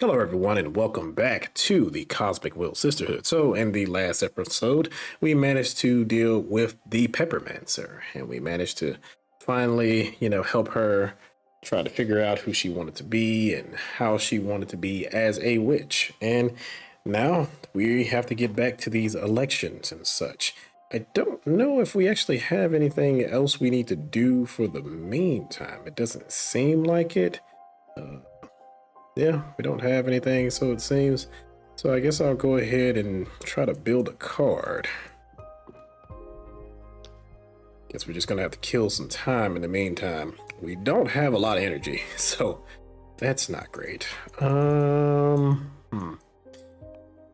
Hello, everyone, and welcome back to the Cosmic Will Sisterhood. So, in the last episode, we managed to deal with the Peppermancer, and we managed to finally, help her try to figure out who she wanted to be and how she wanted to be as a witch. And now we have to get back to these elections and such. I don't know if we actually have anything else we need to do for the meantime. It doesn't seem like it. Yeah, we don't have anything, so it seems. So I guess I'll go ahead and try to build a card. Guess we're just gonna have to kill some time in the meantime. We don't have a lot of energy, so that's not great.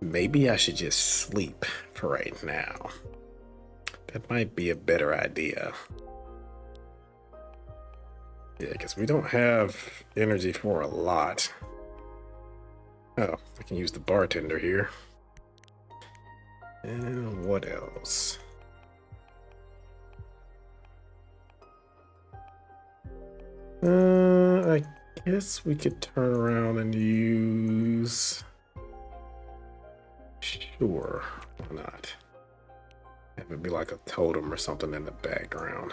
Maybe I should just sleep for right now. That might be a better idea. Yeah, because we don't have energy for a lot. Oh, I can use the bartender here. And what else? I guess we could turn around and use... Sure, why not? Have it be like a totem or something in the background.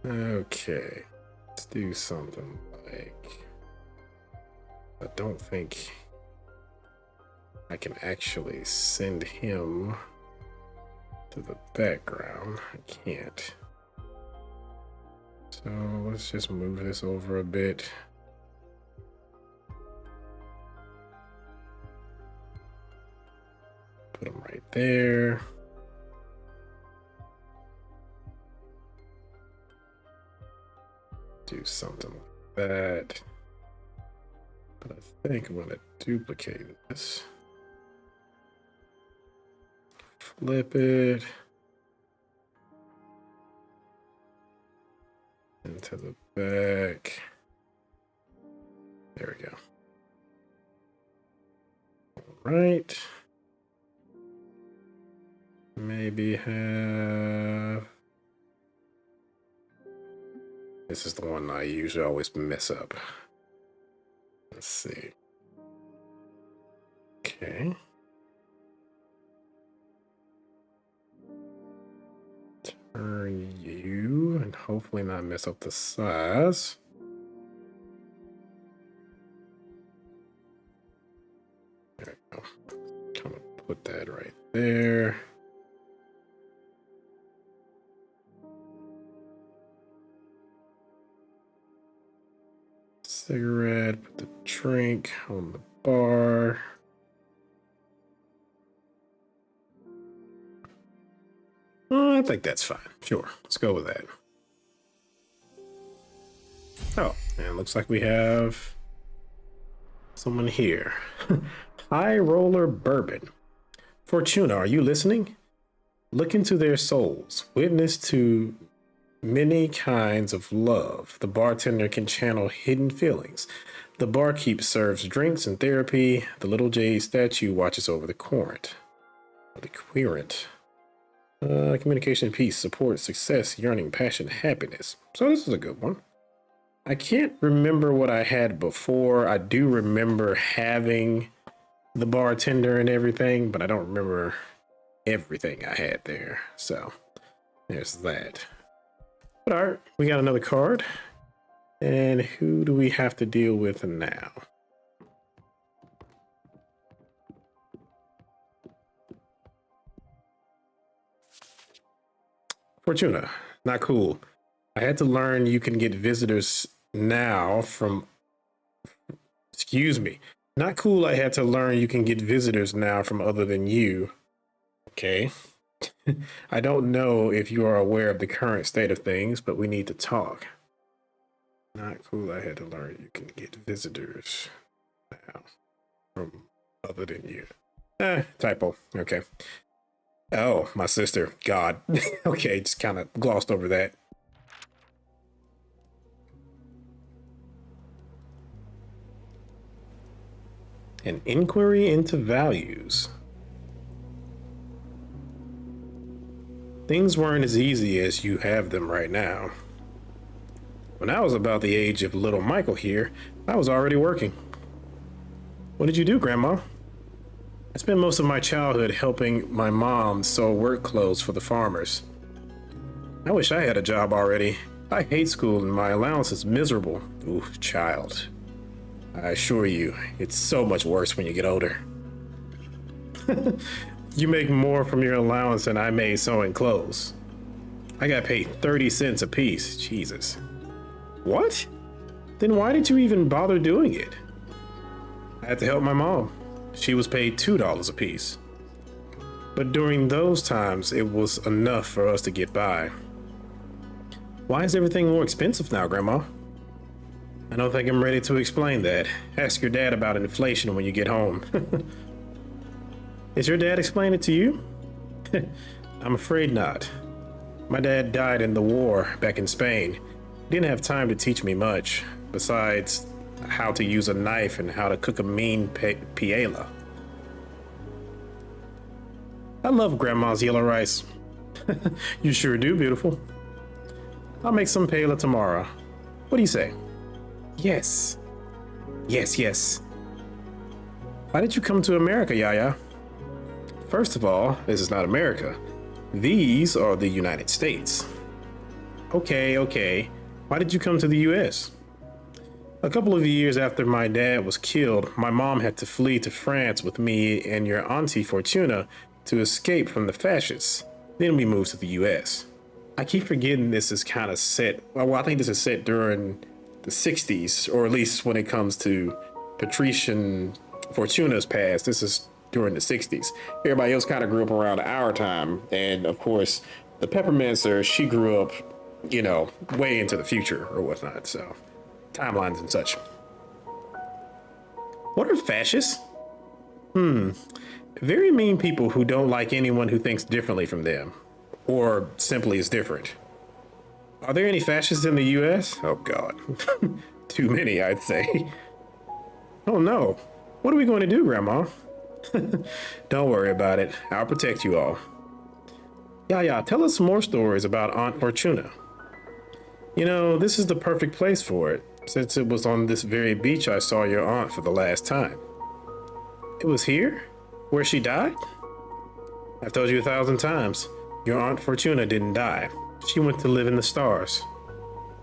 Okay, let's do something like... I don't think I can actually send him to the background. I can't. So let's just move this over a bit. Put him right there. Do something like that. But I think I'm going to duplicate this. Flip it. Into the back. There we go. All right. Maybe have... This is the one I usually always mess up. Let's see. Okay. Turn you and hopefully not mess up the size. There we go. Kind of put that right there. Cigarette, put the drink on the bar. I think that's fine. Sure, let's go with that. Oh, and looks like we have someone here. High Roller Bourbon. Fortuna, are you listening? Look into their souls. Witness to many kinds of love. The bartender can channel hidden feelings. The barkeep serves drinks and therapy. The little jade statue watches over the querent. The querent. Communication, peace, support, success, yearning, passion, happiness. So this is a good one. I can't remember what I had before. I do remember having the bartender and everything, but I don't remember everything I had there. So there's that. But all right, we got another card. And who do we have to deal with now? Fortuna, not cool. I had to learn you can get visitors now from... Excuse me. Not cool, I had to learn you can get visitors now from other than you. Okay. I don't know if you are aware of the current state of things, but we need to talk. Not cool, I had to learn you can get visitors now from other than you. Typo. Okay. Oh, my sister. God. Okay, just kind of glossed over that. An inquiry into values. Things weren't as easy as you have them right now. When I was about the age of little Michael here, I was already working. What did you do, Grandma? I spent most of my childhood helping my mom sew work clothes for the farmers. I wish I had a job already. I hate school and my allowance is miserable. Ooh, child. I assure you, it's so much worse when you get older. You make more from your allowance than I made sewing clothes. I got paid 30 cents a piece. Jesus. What? Then why did you even bother doing it? I had to help my mom. She was paid $2 a piece. But during those times, it was enough for us to get by. Why is everything more expensive now, Grandma? I don't think I'm ready to explain that. Ask your dad about inflation when you get home. Is your dad explain it to you? I'm afraid not. My dad died in the war back in Spain. He didn't have time to teach me much, besides how to use a knife and how to cook a mean paella. I love Grandma's yellow rice. You sure do, beautiful. I'll make some paella tomorrow. What do you say? Yes. Yes. Why did you come to America, Yaya? First of all, this is not America. These are the United States. Okay. Why did you come to the US? A couple of years after my dad was killed, my mom had to flee to France with me and your auntie Fortuna to escape from the fascists. Then we moved to the US. I keep forgetting this is kind of set. Well, I think this is set during the 60s, or at least when it comes to Patrician Fortuna's past. This is during the 60s. Everybody else kind of grew up around our time. And of course, the Pepperminster, she grew up, way into the future or whatnot. So timelines and such. What are fascists? Very mean people who don't like anyone who thinks differently from them, or simply is different. Are there any fascists in the US? Oh God, too many, I'd say. Oh no, what are we going to do, Grandma? Don't worry about it, I'll protect you all. Yeah, tell us more stories about Aunt Fortuna. This is the perfect place for it, since it was on this very beach I saw your aunt for the last time. It was here? Where she died? I've told you 1,000 times. Your Aunt Fortuna didn't die. She went to live in the stars.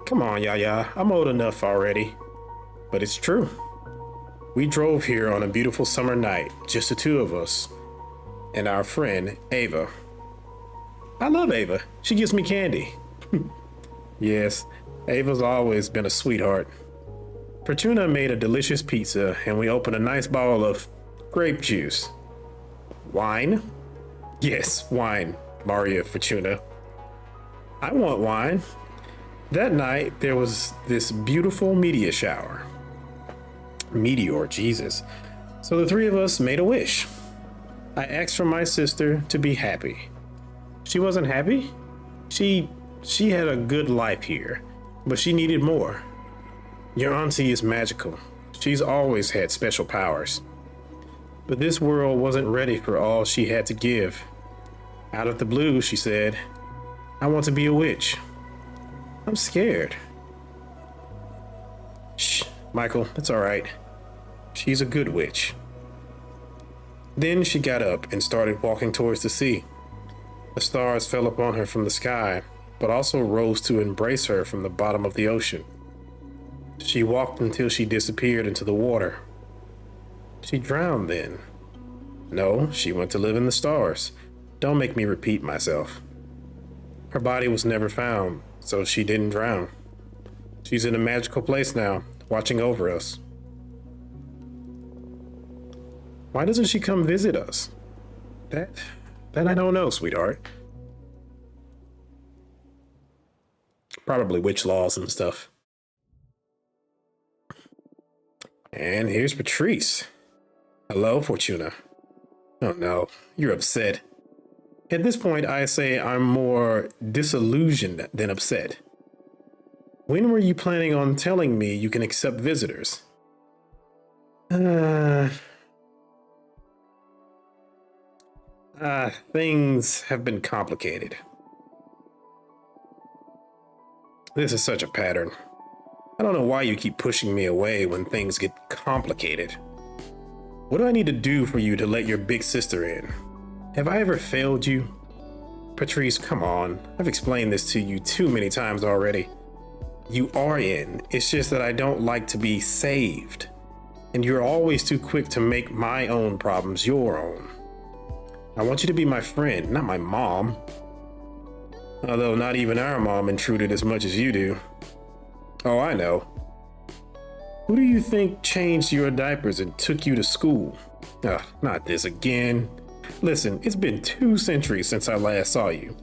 Come on, Yaya, I'm old enough already. But it's true. We drove here on a beautiful summer night, just the two of us, and our friend, Ava. I love Ava. She gives me candy. Yes, Ava's always been a sweetheart. Fortuna made a delicious pizza, and we opened a nice bottle of grape juice. Wine? Yes, wine, Maria Fortuna. I want wine. That night, there was this beautiful meteor shower. Meteor, Jesus. So the three of us made a wish. I asked for my sister to be happy. She wasn't happy. She had a good life here, but she needed more. Your auntie is magical. She's always had special powers. But this world wasn't ready for all she had to give. Out of the blue, she said, I want to be a witch. I'm scared. Shh, Michael, it's all right. She's a good witch. Then she got up and started walking towards the sea. The stars fell upon her from the sky, but also rose to embrace her from the bottom of the ocean. She walked until she disappeared into the water. She drowned then. No, she went to live in the stars. Don't make me repeat myself. Her body was never found, so she didn't drown. She's in a magical place now, watching over us. Why doesn't she come visit us? That I don't know, sweetheart. Probably witch laws and stuff. And here's Patrice. Hello, Fortuna. Oh no, you're upset. At this point, I say I'm more disillusioned than upset. When were you planning on telling me you can accept visitors? Things have been complicated. This is such a pattern. I don't know why you keep pushing me away when things get complicated. What do I need to do for you to let your big sister in? Have I ever failed you? Patrice, come on. I've explained this to you too many times already. You are in. It's just that I don't like to be saved. And you're always too quick to make my own problems your own. I want you to be my friend, not my mom. Although not even our mom intruded as much as you do. Oh, I know. Who do you think changed your diapers and took you to school? Ugh, not this again. Listen, it's been 2 centuries since I last saw you.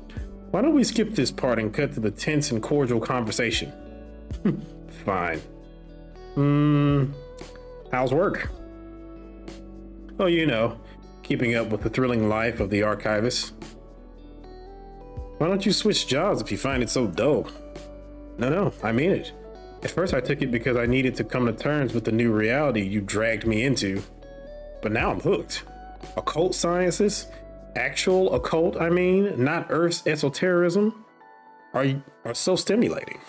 Why don't we skip this part and cut to the tense and cordial conversation? Fine. How's work? Oh, you know, keeping up with the thrilling life of the archivist. Why don't you switch jobs if you find it so dull? No, I mean it. At first I took it because I needed to come to terms with the new reality you dragged me into. But now I'm hooked. Occult sciences? Actual occult, I mean, not Earth's esotericism, are so stimulating.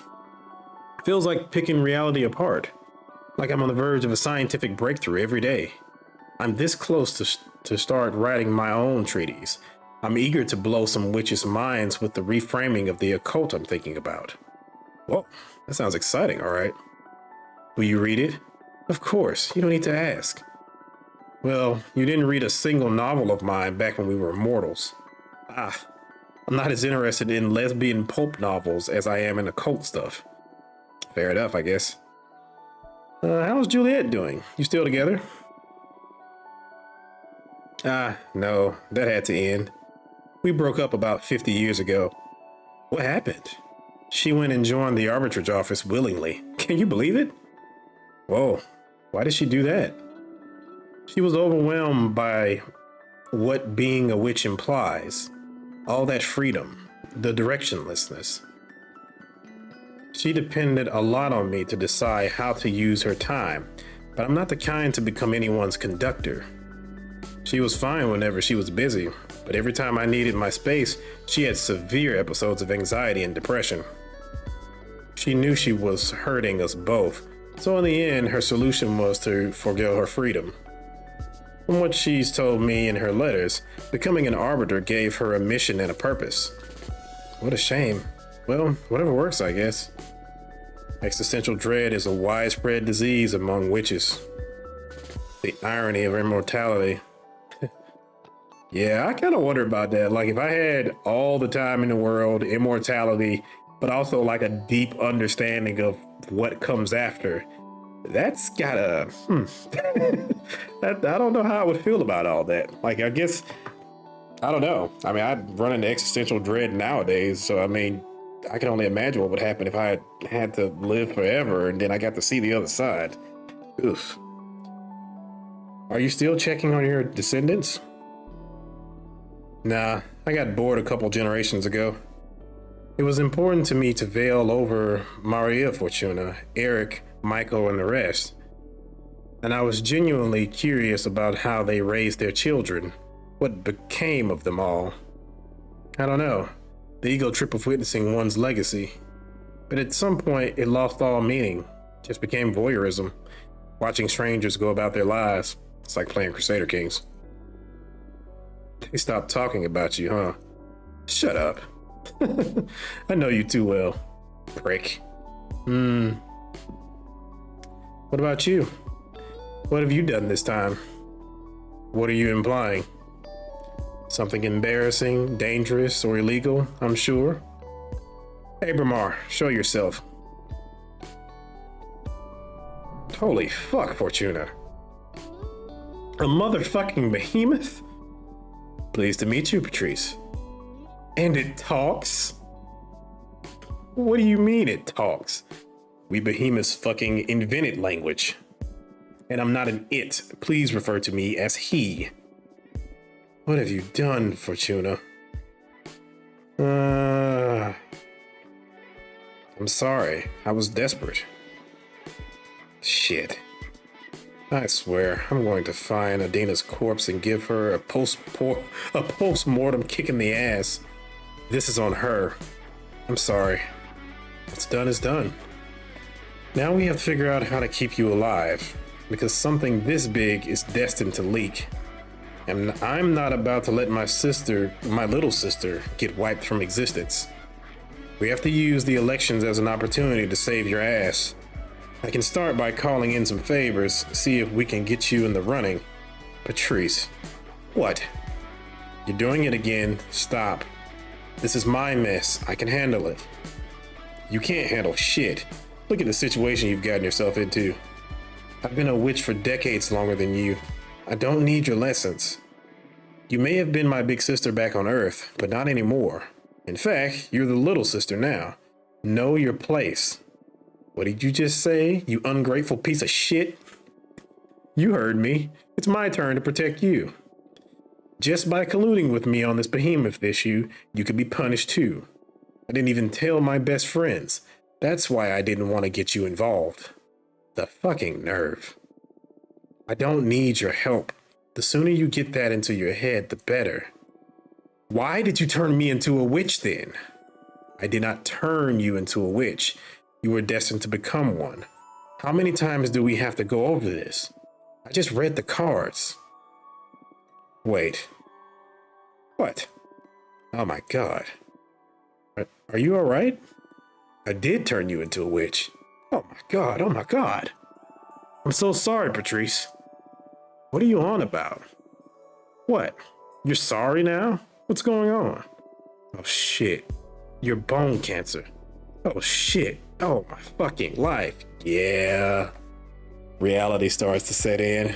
Feels like picking reality apart. Like I'm on the verge of a scientific breakthrough every day. I'm this close to start writing my own treatise. I'm eager to blow some witches' minds with the reframing of the occult I'm thinking about. Well, that sounds exciting, all right. Will you read it? Of course, you don't need to ask. Well, you didn't read a single novel of mine back when we were mortals. I'm not as interested in lesbian pulp novels as I am in occult stuff. Fair enough, I guess. How's Juliet doing? You still together? No, that had to end. We broke up about 50 years ago. What happened? She went and joined the arbitrage office willingly. Can you believe it? Whoa, why did she do that? She was overwhelmed by what being a witch implies. All that freedom, the directionlessness. She depended a lot on me to decide how to use her time, but I'm not the kind to become anyone's conductor. She was fine whenever she was busy, but every time I needed my space, she had severe episodes of anxiety and depression. She knew she was hurting us both, so in the end, her solution was to forgo her freedom. From what she's told me in her letters, becoming an arbiter gave her a mission and a purpose. What a shame. Well, whatever works, I guess. Existential dread is a widespread disease among witches. The irony of immortality. Yeah, I kind of wonder about that. Like, if I had all the time in the world, immortality, but also like a deep understanding of what comes after, that's gotta, I don't know how I would feel about all that. Like, I guess, I don't know. I mean, I'd run into existential dread nowadays. So, I mean, I can only imagine what would happen if I had to live forever and then I got to see the other side. Oof. Are you still checking on your descendants? Nah, I got bored a couple generations ago. It was important to me to veil over Maria Fortuna, Eric, Michael, and the rest. And I was genuinely curious about how they raised their children, what became of them all. I don't know, the ego trip of witnessing one's legacy. But at some point, it lost all meaning, just became voyeurism, watching strangers go about their lives. It's like playing Crusader Kings. They stopped talking about you, huh? Shut up. I know you too well, prick. What about you? What have you done this time? What are you implying? Something embarrassing, dangerous, or illegal, I'm sure. Abramar, show yourself. Holy fuck, Fortuna. A motherfucking behemoth? Pleased to meet you, Patrice. And it talks? What do you mean it talks? We behemoths fucking invented language. And I'm not an it. Please refer to me as he. What have you done, Fortuna? I'm sorry. I was desperate. Shit. I swear, I'm going to find Adina's corpse and give her a post-mortem kick in the ass. This is on her. I'm sorry. What's done is done. Now we have to figure out how to keep you alive. because something this big is destined to leak. And I'm not about to let my little sister, get wiped from existence. We have to use the elections as an opportunity to save your ass. I can start by calling in some favors, see if we can get you in the running. Patrice. What? You're doing it again. Stop. This is my mess. I can handle it. You can't handle shit. Look at the situation you've gotten yourself into. I've been a witch for decades longer than you. I don't need your lessons. You may have been my big sister back on Earth, but not anymore. In fact, you're the little sister now. Know your place. What did you just say, you ungrateful piece of shit? You heard me. It's my turn to protect you. Just by colluding with me on this behemoth issue, you could be punished too. I didn't even tell my best friends. That's why I didn't want to get you involved. The fucking nerve. I don't need your help. The sooner you get that into your head, the better. Why did you turn me into a witch then? I did not turn you into a witch. You were destined to become one. How many times do we have to go over this? I just read the cards. Wait. What? Oh my God. Are you alright? I did turn you into a witch. Oh my God, oh my God. I'm so sorry, Patrice. What are you on about? What? You're sorry now? What's going on? Oh shit. You're bone cancer. Oh shit. Oh my fucking life. Yeah. Reality starts to set in.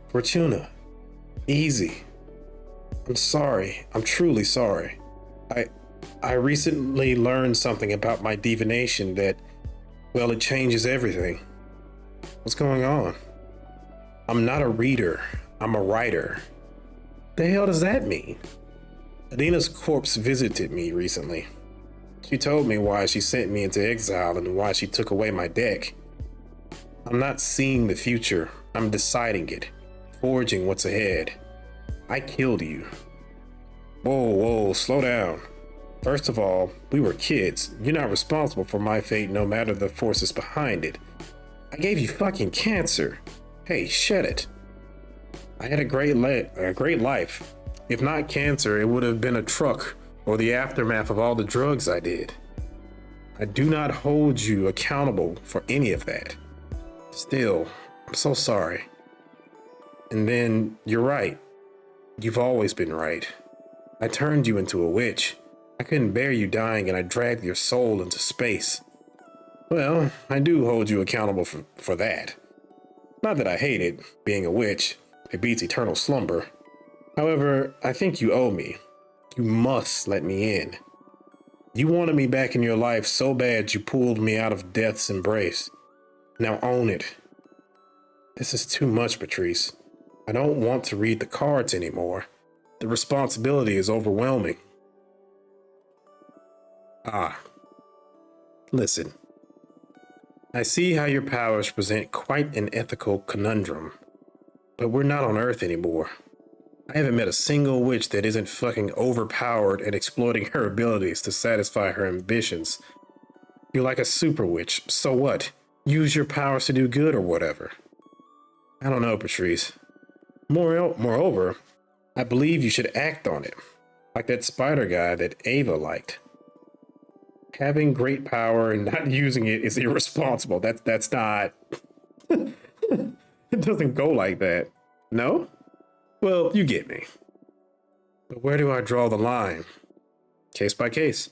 Fortuna. Easy. I'm sorry. I'm truly sorry. I recently learned something about my divination that, well, it changes everything. What's going on? I'm not a reader. I'm a writer. The hell does that mean? Adina's corpse visited me recently. She told me why she sent me into exile and why she took away my deck. I'm not seeing the future. I'm deciding it, forging what's ahead. I killed you. Whoa, slow down. First of all, we were kids. You're not responsible for my fate no matter the forces behind it. I gave you fucking cancer. Hey, shut it. I had a great life. If not cancer, it would have been a truck or the aftermath of all the drugs I did. I do not hold you accountable for any of that. Still, I'm so sorry. And then, you're right. You've always been right. I turned you into a witch. I couldn't bear you dying and I dragged your soul into space. Well, I do hold you accountable for that. Not that I hate it, being a witch. It beats eternal slumber. However, I think you owe me. You must let me in. You wanted me back in your life so bad you pulled me out of death's embrace. Now own it. This is too much, Patrice. I don't want to read the cards anymore. The responsibility is overwhelming. Listen. I see how your powers present quite an ethical conundrum. But we're not on Earth anymore. I haven't met a single witch that isn't fucking overpowered and exploiting her abilities to satisfy her ambitions. You're like a super witch, so what? Use your powers to do good or whatever. I don't know, Patrice. Moreover, I believe you should act on it, like that spider guy that Ava liked. Having great power and not using it is irresponsible. That's not... It doesn't go like that. No? Well, you get me. But where do I draw the line? Case by case.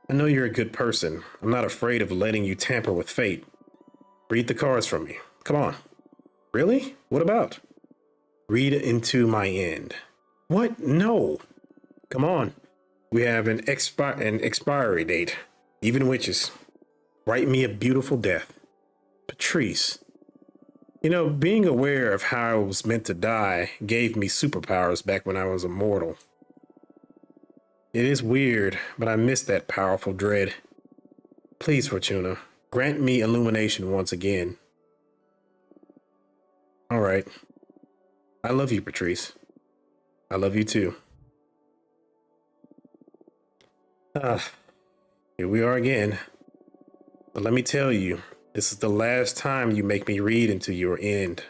I know you're a good person. I'm not afraid of letting you tamper with fate. Read the cards from me. Come on. Really? What about? Read into my end. What? No. Come on. We have an expiry date. Even witches. Write me a beautiful death. Patrice. You know, being aware of how I was meant to die gave me superpowers back when I was a mortal. It is weird, but I miss that powerful dread. Please, Fortuna, grant me illumination once again. All right. I love you, Patrice. I love you too. Here we are again. But let me tell you, This is the last time you make me read into your end.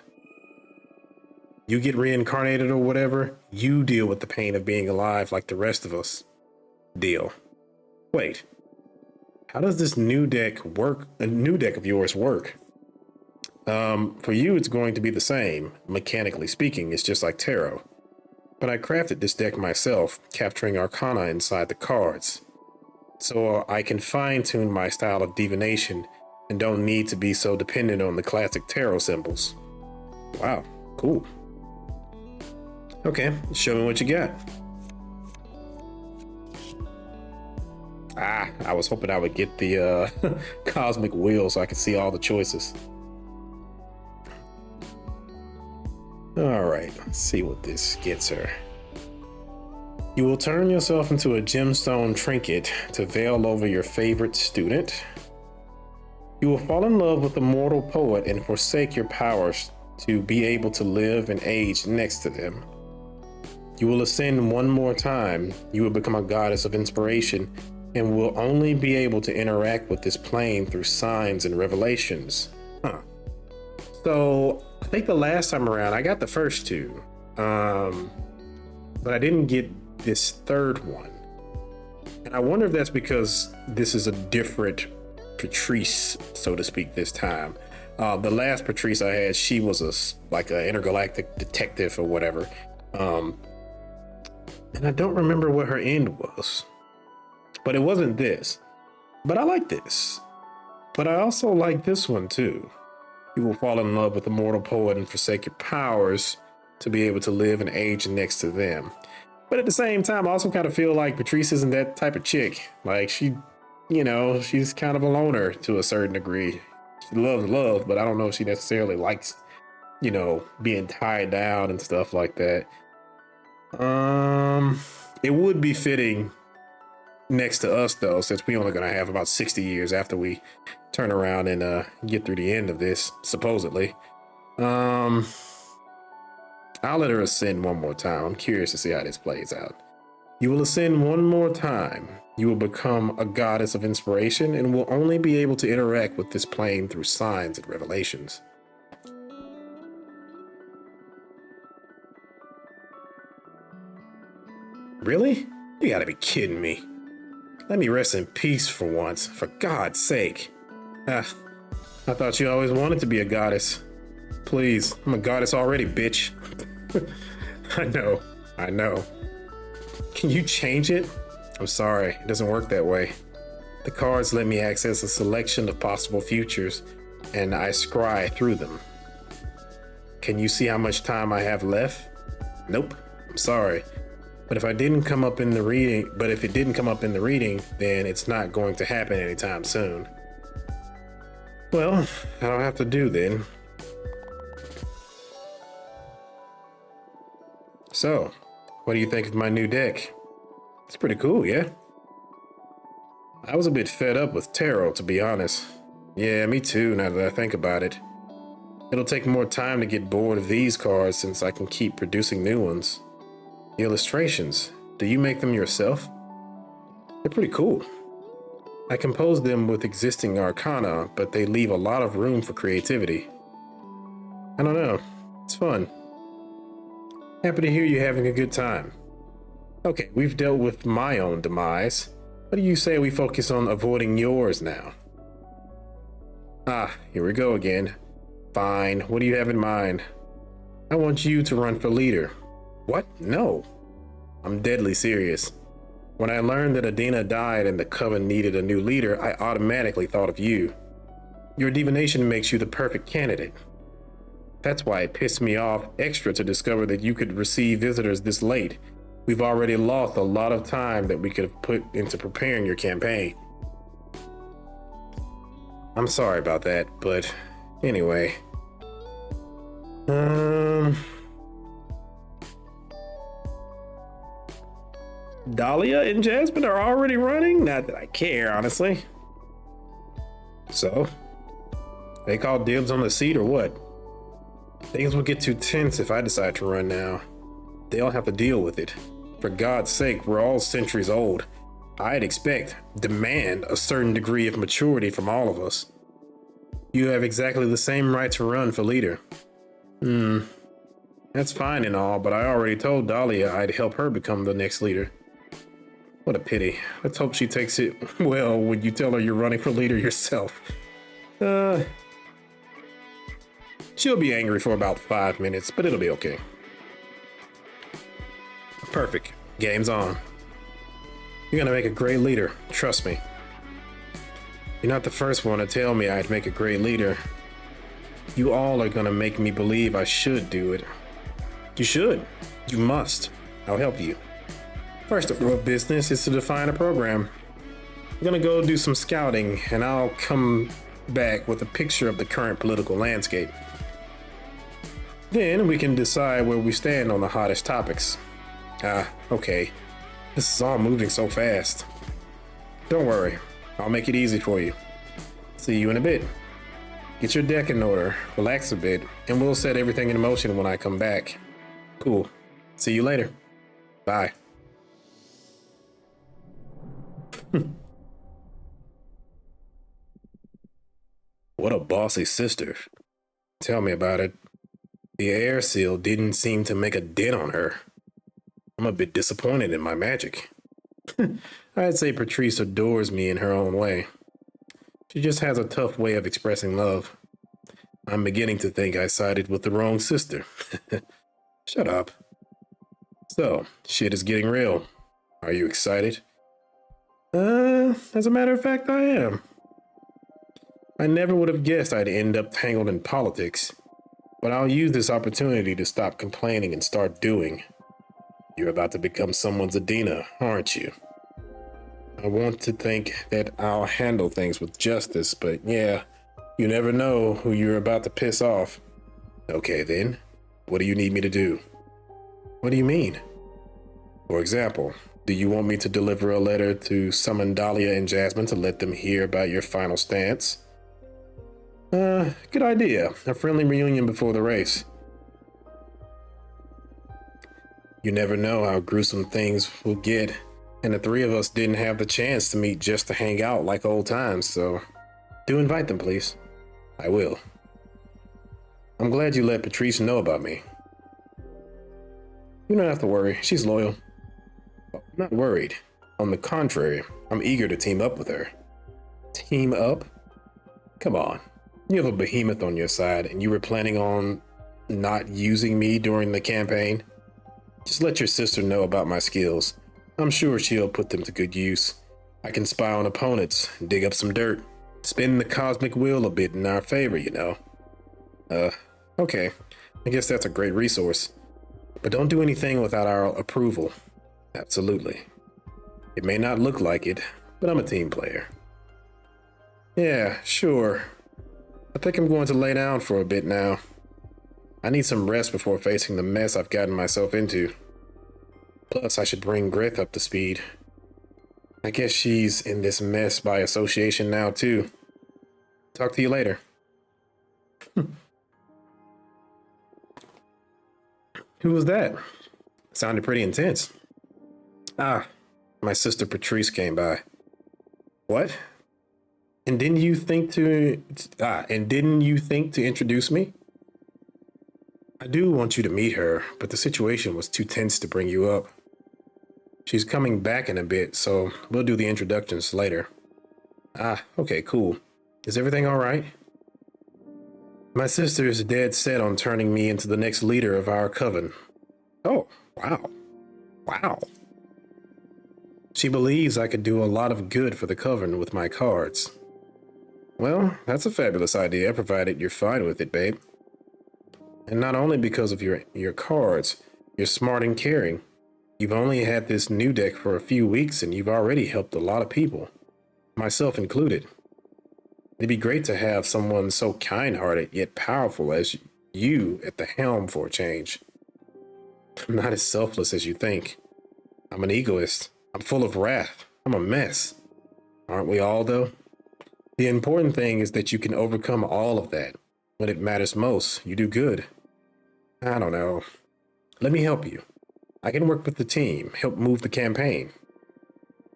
You get reincarnated or whatever, you deal with the pain of being alive like the rest of us. Deal. Wait, how does this new deck work? A new deck of yours work? For you, it's going to be the same. Mechanically speaking, it's just like tarot. But I crafted this deck myself, capturing arcana inside the cards. So I can fine-tune my style of divination and don't need to be so dependent on the classic tarot symbols. Wow, cool. Okay, show me what you got. I was hoping I would get the cosmic wheel so I could see all the choices. All right, let's see what this gets her. You will turn yourself into a gemstone trinket to veil over your favorite student. You will fall in love with a mortal poet and forsake your powers to be able to live and age next to them. You will ascend one more time. You will become a goddess of inspiration and will only be able to interact with this plane through signs and revelations. So I think the last time around I got the first two, but I didn't get this third one. And I wonder if that's because this is a different Patrice, so to speak, this time. The last Patrice I had, she was like an intergalactic detective or whatever. And I don't remember what her end was, but it wasn't this. But I like this. But I also like this one too. You will fall in love with a mortal poet and forsake your powers to be able to live and age next to them. But at the same time, I also kind of feel like Patrice isn't that type of chick. Like she's kind of a loner to a certain degree. She loves love, but I don't know if she necessarily likes, being tied down and stuff like that. It would be fitting next to us though, since we only gonna have about 60 years after we turn around and get through the end of this, supposedly. I'll let her ascend one more time. I'm curious to see how this plays out. You will ascend one more time. You will become a goddess of inspiration and will only be able to interact with this plane through signs and revelations. Really? You gotta be kidding me. Let me rest in peace for once, for God's sake. I thought you always wanted to be a goddess. Please, I'm a goddess already, bitch. I know. Can you change it? I'm sorry, it doesn't work that way. The cards let me access a selection of possible futures, and I scry through them. Can you see how much time I have left? Nope, I'm sorry. But if it didn't come up in the reading, then it's not going to happen anytime soon. Well, I don't have to do then. So, what do you think of my new deck? It's pretty cool, yeah? I was a bit fed up with tarot, to be honest. Yeah, me too, now that I think about it. It'll take more time to get bored of these cards since I can keep producing new ones. The illustrations, do you make them yourself? They're pretty cool. I composed them with existing arcana, but they leave a lot of room for creativity. I don't know, it's fun. Happy to hear you having a good time. Okay, we've dealt with my own demise. What do you say we focus on avoiding yours now? Here we go again. Fine, what do you have in mind? I want you to run for leader. What? No. I'm deadly serious. When I learned that Adina died and the coven needed a new leader, I automatically thought of you. Your divination makes you the perfect candidate. That's why it pissed me off extra to discover that you could receive visitors this late. We've already lost a lot of time that we could have put into preparing your campaign. I'm sorry about that, but anyway. Dahlia and Jasmine are already running? Not that I care, honestly. So? They call dibs on the seat or what? Things will get too tense if I decide to run now. They'll have to deal with it. For God's sake, we're all centuries old. I'd demand a certain degree of maturity from all of us. You have exactly the same right to run for leader. Hmm, that's fine and all, but I already told Dahlia I'd help her become the next leader. What a pity. Let's hope she takes it well when you tell her you're running for leader yourself. Uh, she'll be angry for about 5 minutes, but it'll be okay. Perfect. Game's on. You're gonna make a great leader, trust me. You're not the first one to tell me I'd make a great leader. You all are gonna make me believe I should do it. You should. You must. I'll help you. First order of business is to define a program. I'm gonna go do some scouting, and I'll come back with a picture of the current political landscape. Then we can decide where we stand on the hottest topics. Okay. This is all moving so fast. Don't worry, I'll make it easy for you. See you in a bit. Get your deck in order, relax a bit, and we'll set everything in motion when I come back. Cool. See you later. Bye. What a bossy sister. Tell me about it. The air seal didn't seem to make a dent on her. I'm a bit disappointed in my magic. I'd say Patrice adores me in her own way. She just has a tough way of expressing love. I'm beginning to think I sided with the wrong sister. Shut up. So, shit is getting real. Are you excited? As a matter of fact, I am. I never would have guessed I'd end up tangled in politics, but I'll use this opportunity to stop complaining and start doing. You're about to become someone's Adina, aren't you? I want to think that I'll handle things with justice, but yeah, you never know who you're about to piss off. Okay then, what do you need me to do? What do you mean? For example, do you want me to deliver a letter to summon Dahlia and Jasmine to let them hear about your final stance? Good idea. A friendly reunion before the race. You never know how gruesome things will get, and the three of us didn't have the chance to meet just to hang out like old times, so do invite them, please. I will. I'm glad you let Patrice know about me. You don't have to worry, she's loyal. I'm not worried. On the contrary, I'm eager to team up with her. Team up? Come on. You have a behemoth on your side, and you were planning on not using me during the campaign? Just let your sister know about my skills. I'm sure she'll put them to good use. I can spy on opponents, dig up some dirt, spin the cosmic wheel a bit in our favor, you know. Okay. I guess that's a great resource. But don't do anything without our approval. Absolutely. It may not look like it, but I'm a team player. Yeah, sure. I think I'm going to lay down for a bit now. I need some rest before facing the mess I've gotten myself into. Plus, I should bring Grith up to speed. I guess she's in this mess by association now, too. Talk to you later. Who was that? Sounded pretty intense. My sister Patrice came by. What? And didn't you think to introduce me? I do want you to meet her, but the situation was too tense to bring you up. She's coming back in a bit, so we'll do the introductions later. Okay, cool. Is everything all right? My sister is dead set on turning me into the next leader of our coven. Oh, wow. Wow. She believes I could do a lot of good for the coven with my cards. Well, that's a fabulous idea, provided you're fine with it, babe. And not only because of your cards, you're smart and caring. You've only had this new deck for a few weeks and you've already helped a lot of people, myself included. It'd be great to have someone so kind-hearted yet powerful as you at the helm for a change. I'm not as selfless as you think. I'm an egoist. I'm full of wrath. I'm a mess. Aren't we all, though? The important thing is that you can overcome all of that. When it matters most, you do good. I don't know. Let me help you. I can work with the team, help move the campaign.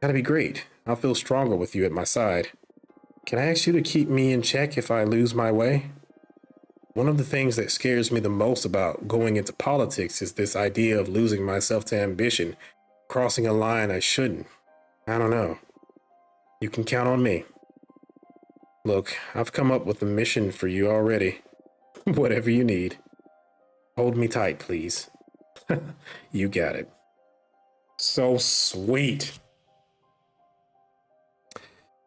That'd be great. I'll feel stronger with you at my side. Can I ask you to keep me in check if I lose my way? One of the things that scares me the most about going into politics is this idea of losing myself to ambition, crossing a line I shouldn't. I don't know. You can count on me. Look, I've come up with a mission for you already. Whatever you need. Hold me tight, please. You got it. So sweet.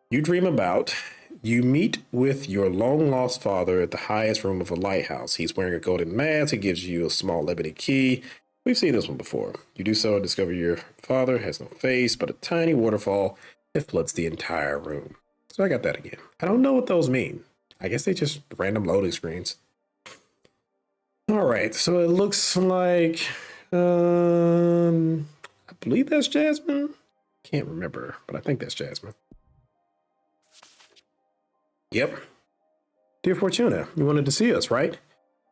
You dream about. You meet with your long-lost father at the highest room of a lighthouse. He's wearing a golden mask. He gives you a small ebony key. We've seen this one before. You do so and discover your father has no face, but a tiny waterfall that floods the entire room. So I got that again. I don't know what those mean. I guess they just random loading screens. All right, so it looks like, I believe that's Jasmine. Can't remember, but I think that's Jasmine. Yep. Dear Fortuna, you wanted to see us, right?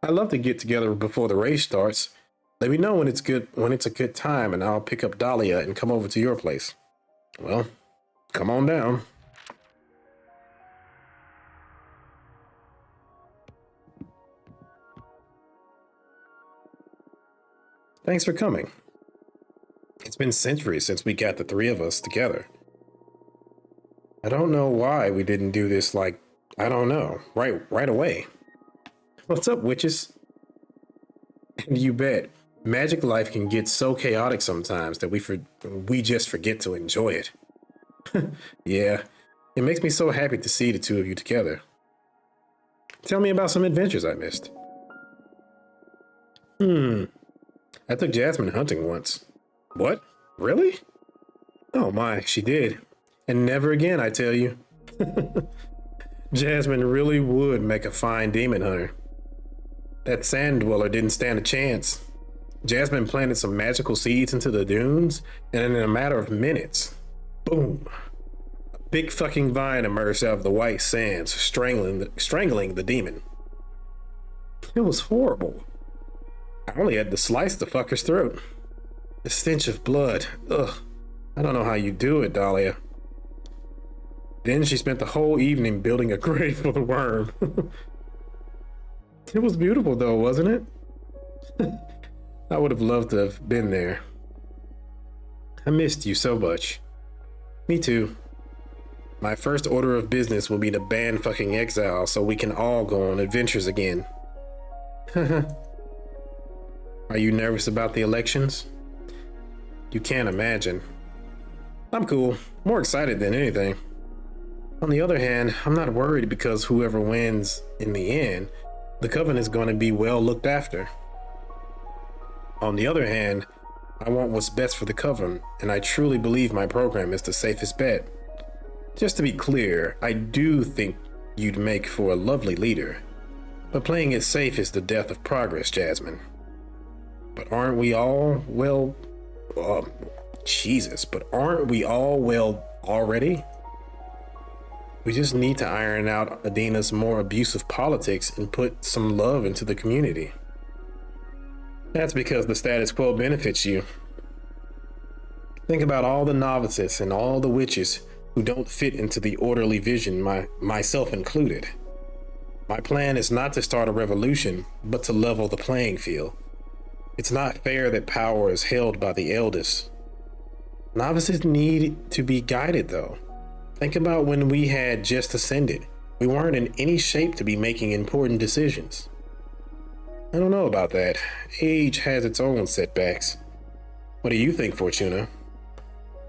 I'd love to get together before the race starts. Let me know when it's a good time, and I'll pick up Dahlia and come over to your place. Well, come on down. Thanks for coming. It's been centuries since we got the three of us together. I don't know why we didn't do this right away. What's up, witches? You bet. Magic life can get so chaotic sometimes that we just forget to enjoy it. Yeah, it makes me so happy to see the two of you together. Tell me about some adventures I missed. I took Jasmine hunting once. What? Really? Oh my, she did. And never again, I tell you. Jasmine really would make a fine demon hunter. That sand dweller didn't stand a chance. Jasmine planted some magical seeds into the dunes, and in a matter of minutes, boom, a big fucking vine emerged out of the white sands, strangling the demon. It was horrible. I only had to slice the fucker's throat. The stench of blood. Ugh. I don't know how you do it, Dahlia. Then she spent the whole evening building a grave for the worm. It was beautiful though, wasn't it? I would have loved to have been there. I missed you so much. Me too. My first order of business will be to ban fucking exile so we can all go on adventures again. Are you nervous about the elections? You can't imagine. I'm cool, more excited than anything. On the other hand, I'm not worried because whoever wins in the end, the Coven is going to be well looked after. On the other hand, I want what's best for the Coven, and I truly believe my program is the safest bet. Just to be clear, I do think you'd make for a lovely leader, but playing it safe is the death of progress, Jasmine. But aren't we all well already? We just need to iron out Adina's more abusive politics and put some love into the community. That's because the status quo benefits you. Think about all the novices and all the witches who don't fit into the orderly vision, myself included. My plan is not to start a revolution, but to level the playing field. It's not fair that power is held by the eldest. Novices need to be guided, though. Think about when we had just ascended. We weren't in any shape to be making important decisions. I don't know about that. Age has its own setbacks. What do you think, Fortuna?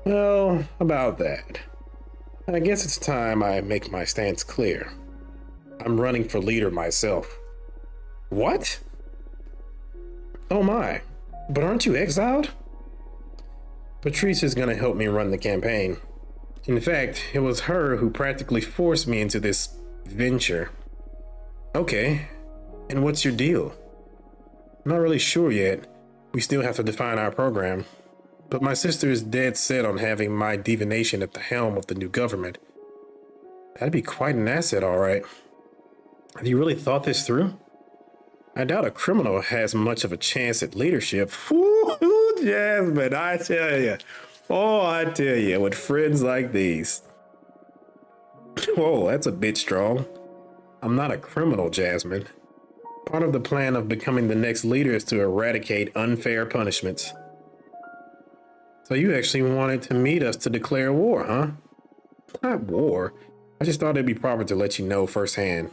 Well, about that. I guess it's time I make my stance clear. I'm running for leader myself. What? Oh my, but aren't you exiled? Patrice is gonna help me run the campaign. In fact, it was her who practically forced me into this venture. Okay, and what's your deal? I'm not really sure yet. We still have to define our program. But my sister is dead set on having my divination at the helm of the new government. That'd be quite an asset, all right. Have you really thought this through? I doubt a criminal has much of a chance at leadership. Woo, Jasmine, I tell you. Oh, I tell you, with friends like these. Whoa, that's a bit strong. I'm not a criminal, Jasmine. Part of the plan of becoming the next leader is to eradicate unfair punishments. So you actually wanted to meet us to declare war, huh? Not war. I just thought it'd be proper to let you know firsthand.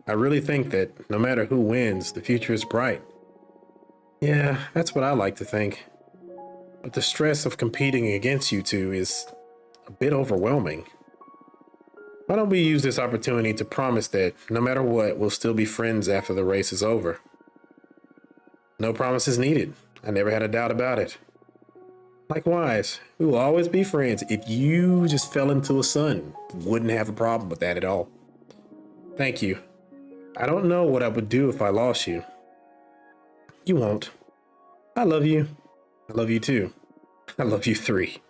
I really think that no matter who wins, the future is bright. Yeah, that's what I like to think. But the stress of competing against you two is a bit overwhelming. Why don't we use this opportunity to promise that no matter what, we'll still be friends after the race is over? No promises needed. I never had a doubt about it. Likewise, we will always be friends. If you just fell into a sun, wouldn't have a problem with that at all. Thank you. I don't know what I would do if I lost you. You won't. I love you. I love you too. I love you three.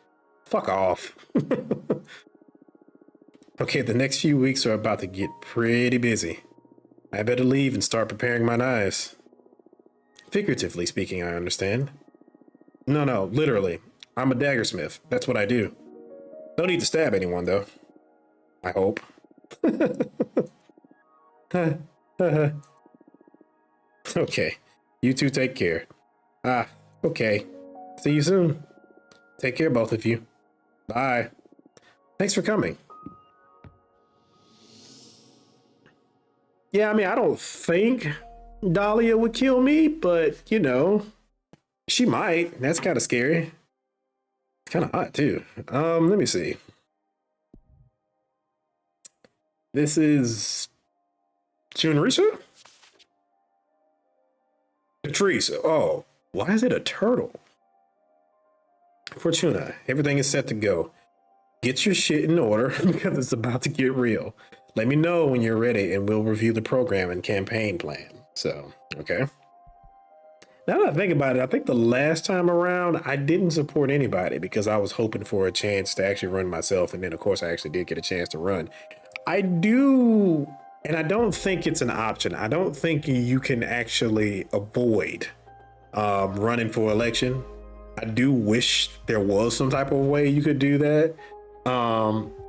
Fuck off. Okay, the next few weeks are about to get pretty busy. I better leave and start preparing my knives. Figuratively speaking, I understand. No, literally. I'm a daggersmith. That's what I do. No need to stab anyone, though. I hope. Okay, you two take care. Okay. See you soon. Take care, both of you. Bye. Thanks for coming. Yeah, I mean, I don't think Dahlia would kill me, but, you know, she might. That's kind of scary. It's kind of hot, too. Let me see. This is Junrisa? Patrice. Oh, why is it a turtle? Fortuna, everything is set to go. Get your shit in order because it's about to get real. Let me know when you're ready and we'll review the program and campaign plan. So, okay. Now that I think about it, I think the last time around, I didn't support anybody because I was hoping for a chance to actually run myself. And then, of course, I actually did get a chance to run. I do, and I don't think it's an option. I don't think you can actually avoid running for election. I do wish there was some type of way you could do that.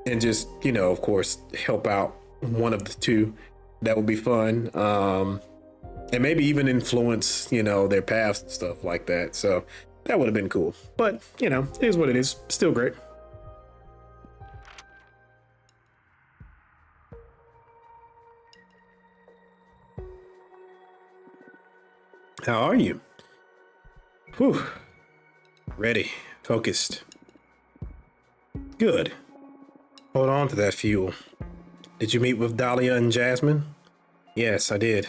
And just, you know, of course, help out one of the two. That would be fun. And maybe even influence, you know, their paths and stuff like that. So that would have been cool. But, you know, it is what it is. Still great. How are you? Whew. Ready. Focused. Good. Hold on to that fuel. Did you meet with Dahlia and Jasmine? Yes, I did.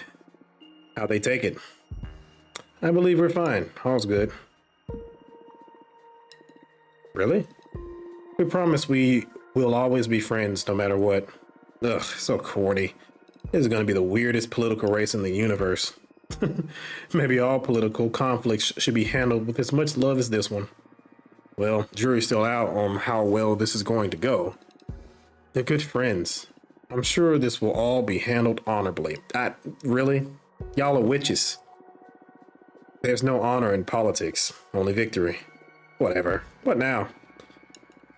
How'd they take it? I believe we're fine. All's good. Really? We promise we will always be friends no matter what. Ugh, so corny. This is gonna be the weirdest political race in the universe. Maybe all political conflicts should be handled with as much love as this one. Well, jury's still out on how well this is going to go. They're good friends. I'm sure this will all be handled honorably. Really? Y'all are witches. There's no honor in politics, only victory. Whatever. What now?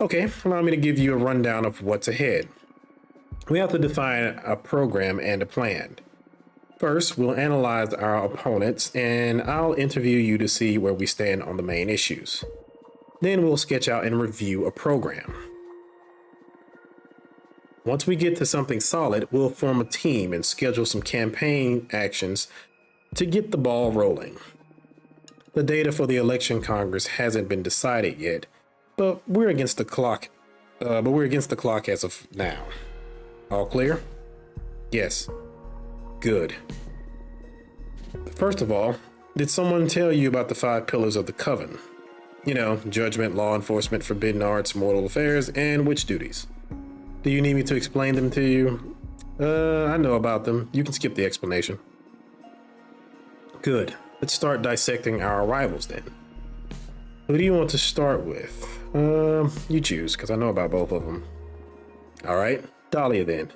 Okay, allow me to give you a rundown of what's ahead. We have to define a program and a plan. First, we'll analyze our opponents, and I'll interview you to see where we stand on the main issues. Then we'll sketch out and review a program. Once we get to something solid, we'll form a team and schedule some campaign actions to get the ball rolling. The data for the election Congress hasn't been decided yet, but we're against the clock. As of now. All clear? Yes. Good. First of all, did someone tell you about the 5 pillars of the coven? You know, judgment, law enforcement, forbidden arts, mortal affairs, and witch duties. Do you need me to explain them to you? I know about them. You can skip the explanation. Good. Let's start dissecting our rivals then. Who do you want to start with? You choose, because I know about both of them. All right, Dahlia then.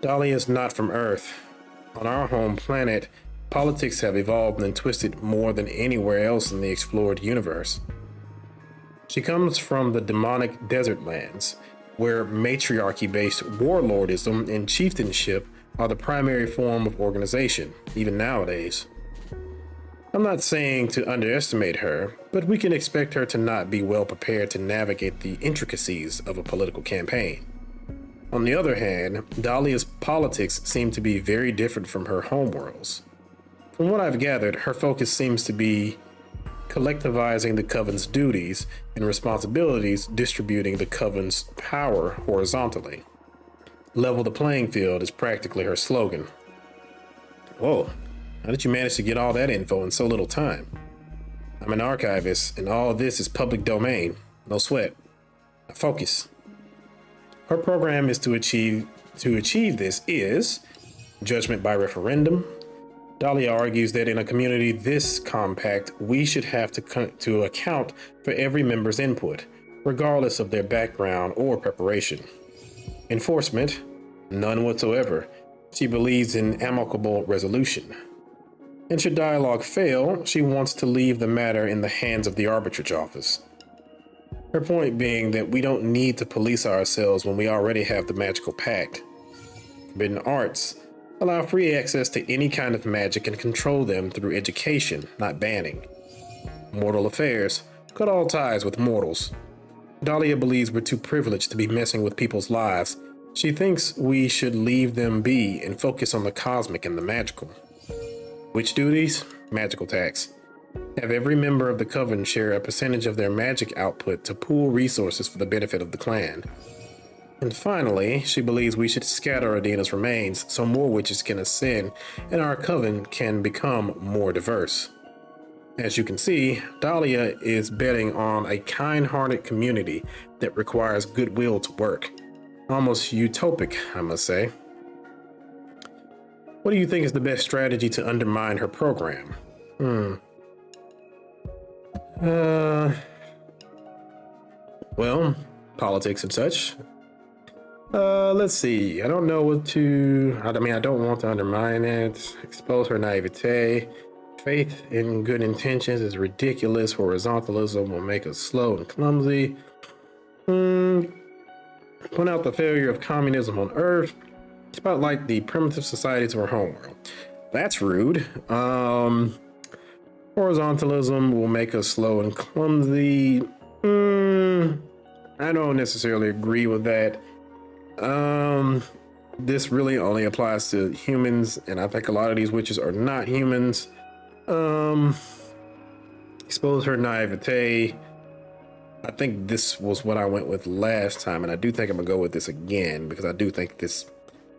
Dahlia is not from Earth. On our home planet, politics have evolved and twisted more than anywhere else in the explored universe. She comes from the demonic desert lands, where matriarchy-based warlordism and chieftainship are the primary form of organization, even nowadays. I'm not saying to underestimate her, but we can expect her to not be well prepared to navigate the intricacies of a political campaign. On the other hand, Dahlia's politics seem to be very different from her homeworld's. From what I've gathered, her focus seems to be collectivizing the Coven's duties and responsibilities, distributing the Coven's power horizontally. Level the playing field is practically her slogan. Whoa, how did you manage to get all that info in so little time? I'm an archivist, and all of this is public domain. No sweat. Now focus. Her program is to achieve this is judgment by referendum. Dahlia argues that in a community this compact, we should have to account for every member's input, regardless of their background or preparation. Enforcement, none whatsoever. She believes in amicable resolution. And should dialogue fail, she wants to leave the matter in the hands of the arbitrage office. Her point being that we don't need to police ourselves when we already have the magical pact. Forbidden arts allow free access to any kind of magic and control them through education, not banning. Mortal affairs cut all ties with mortals. Dahlia believes we're too privileged to be messing with people's lives. She thinks we should leave them be and focus on the cosmic and the magical. Which duties? Magical tax. Have every member of the Coven share a percentage of their magic output to pool resources for the benefit of the clan. And finally, she believes we should scatter Adina's remains so more witches can ascend and our Coven can become more diverse. As you can see, Dahlia is betting on a kind-hearted community that requires goodwill to work. Almost utopic, I must say. What do you think is the best strategy to undermine her program? Well, politics and such. Let's see. I don't know what to... I don't want to undermine it. Expose her naivete. Faith in good intentions is ridiculous. Horizontalism will make us slow and clumsy. Point out the failure of communism on Earth. Spotlight the primitive societies of our homeworld. That's rude. Horizontalism will make us slow and clumsy. I don't necessarily agree with that. This really only applies to humans, and I think a lot of these witches are not humans. Expose her naivete. I think this was what I went with last time, and I do think I'm gonna go with this again because I do think this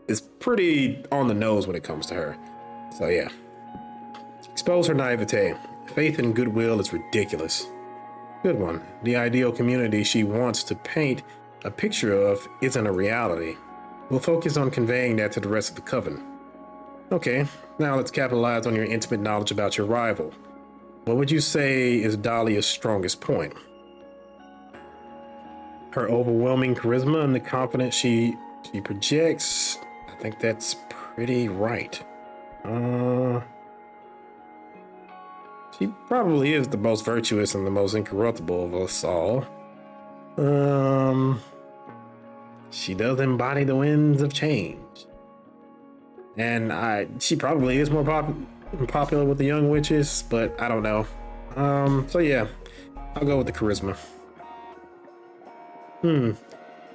is pretty on the nose when it comes to her. So yeah. Expose her naivete. Faith and goodwill is ridiculous. Good one. The ideal community she wants to paint a picture of isn't a reality. We'll focus on conveying that to the rest of the Coven. Okay, now let's capitalize on your intimate knowledge about your rival. What would you say is Dahlia's strongest point? Her overwhelming charisma and the confidence she projects. I think that's pretty right. She probably is the most virtuous and the most incorruptible of us all. She does embody the winds of change. And she probably is more popular with the young witches, but I don't know. So yeah, I'll go with the charisma.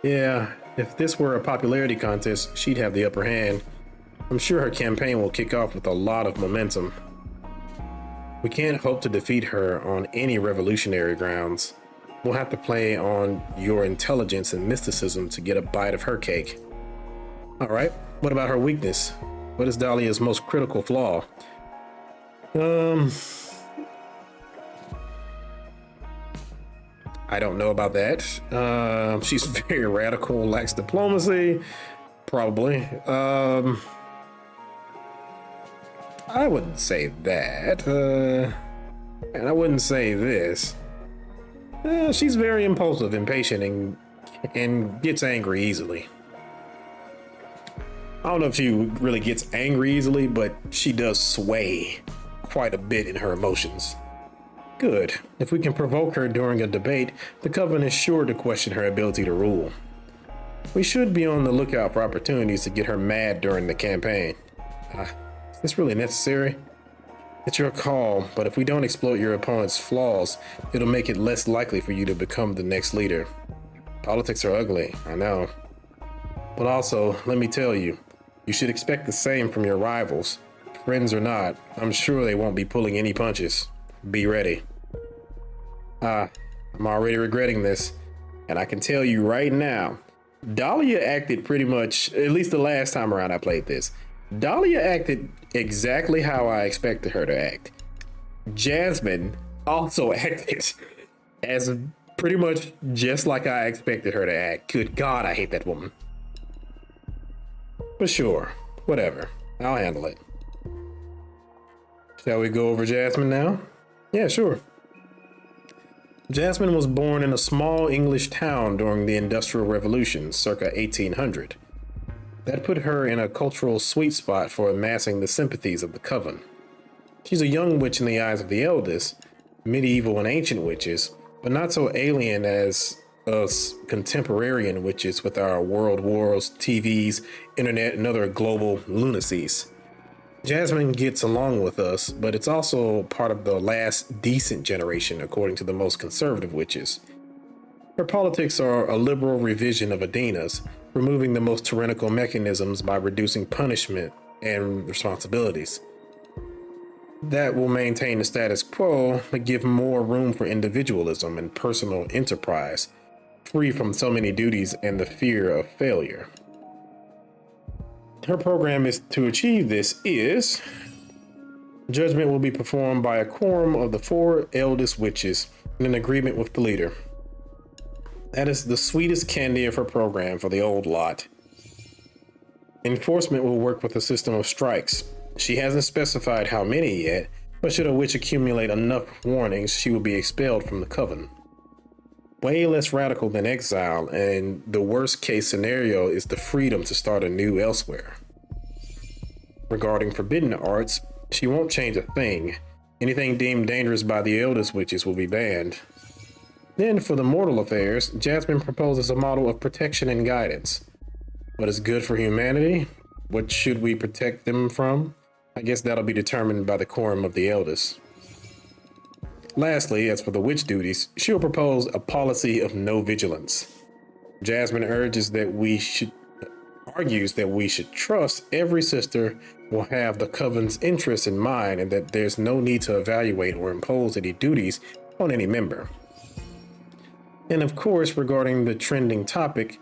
Yeah, if this were a popularity contest, she'd have the upper hand. I'm sure her campaign will kick off with a lot of momentum. We can't hope to defeat her on any revolutionary grounds. We'll have to play on your intelligence and mysticism to get a bite of her cake. All right, what about her weakness? What is Dahlia's most critical flaw? I don't know about that. She's very radical, lacks diplomacy, probably. I wouldn't say that. And I wouldn't say this. She's very impulsive, impatient, and gets angry easily. I don't know if she really gets angry easily, but she does sway quite a bit in her emotions. Good. If we can provoke her during a debate, the Coven is sure to question her ability to rule. We should be on the lookout for opportunities to get her mad during the campaign. Is this really necessary? It's your call, but if we don't exploit your opponent's flaws, it'll make it less likely for you to become the next leader. Politics are ugly, I know. But also, let me tell you, you should expect the same from your rivals. Friends or not, I'm sure they won't be pulling any punches. Be ready. I'm already regretting this, and I can tell you right now, Dahlia acted pretty much, at least the last time around I played this, Dahlia acted exactly how I expected her to act. Jasmine also acted as pretty much just like I expected her to act. Good God, I hate that woman. But sure, whatever. I'll handle it. Shall we go over Jasmine now? Yeah, sure. Jasmine was born in a small English town during the Industrial Revolution, circa 1800. That put her in a cultural sweet spot for amassing the sympathies of the coven. She's a young witch in the eyes of the eldest, medieval and ancient witches, but not so alien as us contemporary witches with our world wars, TVs, internet, and other global lunacies. Jasmine gets along with us, but it's also part of the last decent generation, according to the most conservative witches. Her politics are a liberal revision of Adina's, removing the most tyrannical mechanisms by reducing punishment and responsibilities. That will maintain the status quo, but give more room for individualism and personal enterprise, free from so many duties and the fear of failure. Her program is to achieve this is judgment will be performed by a quorum of the 4 eldest witches in an agreement with the leader. That is the sweetest candy of her program for the old lot. Enforcement will work with a system of strikes. She hasn't specified how many yet, but should a witch accumulate enough warnings, she will be expelled from the coven. Way less radical than exile, and the worst case scenario is the freedom to start anew elsewhere. Regarding forbidden arts, she won't change a thing. Anything deemed dangerous by the eldest witches will be banned. Then for the mortal affairs, Jasmine proposes a model of protection and guidance. What is good for humanity? What should we protect them from? I guess that'll be determined by the quorum of the eldest. Lastly, as for the witch duties, she'll propose a policy of no vigilance. Jasmine argues that we should trust every sister will have the coven's interests in mind and that there's no need to evaluate or impose any duties on any member. And of course, regarding the trending topic,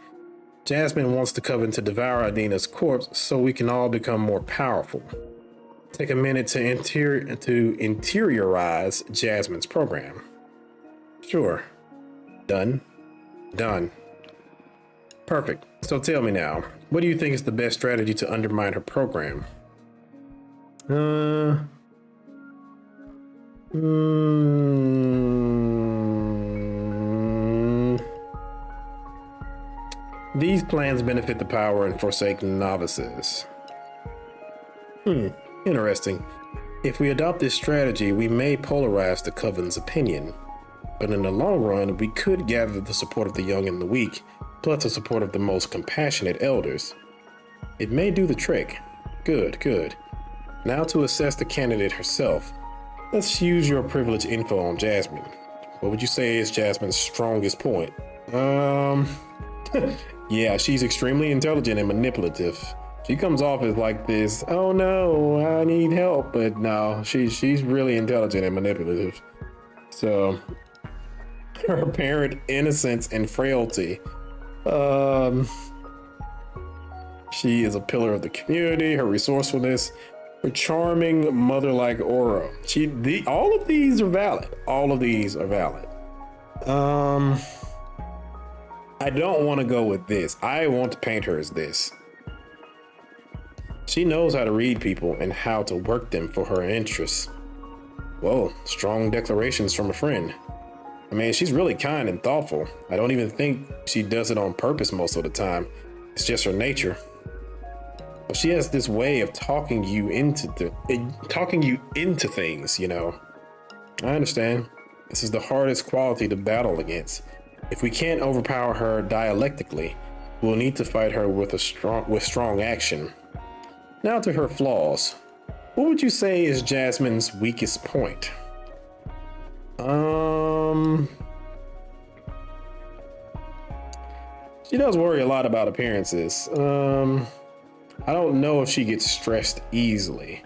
Jasmine wants the coven to devour Adina's corpse so we can all become more powerful. Take a minute to interiorize Jasmine's program. Sure. Done. Perfect. So tell me now, what do you think is the best strategy to undermine her program? These plans benefit the power and forsaken novices. Interesting. If we adopt this strategy, we may polarize the coven's opinion. But in the long run, we could gather the support of the young and the weak, plus the support of the most compassionate elders. It may do the trick. Good. Now to assess the candidate herself. Let's use your privilege info on Jasmine. What would you say is Jasmine's strongest point? Yeah, she's extremely intelligent and manipulative. She comes off as like this, oh no, I need help, but no, she's really intelligent and manipulative. So, her apparent innocence and frailty. She is a pillar of the community, her resourcefulness, her charming mother-like aura. All of these are valid. I don't want to go with this. I want to paint her as this. She knows how to read people and how to work them for her interests. Whoa, strong declarations from a friend. I mean, she's really kind and thoughtful. I don't even think she does it on purpose most of the time. It's just her nature. But she has this way of talking you into things, you know. I understand. This is the hardest quality to battle against. If we can't overpower her dialectically, We'll need to fight her with strong action. Now to her flaws. What would you say is Jasmine's weakest point? She does worry a lot about appearances. I don't know if she gets stressed easily,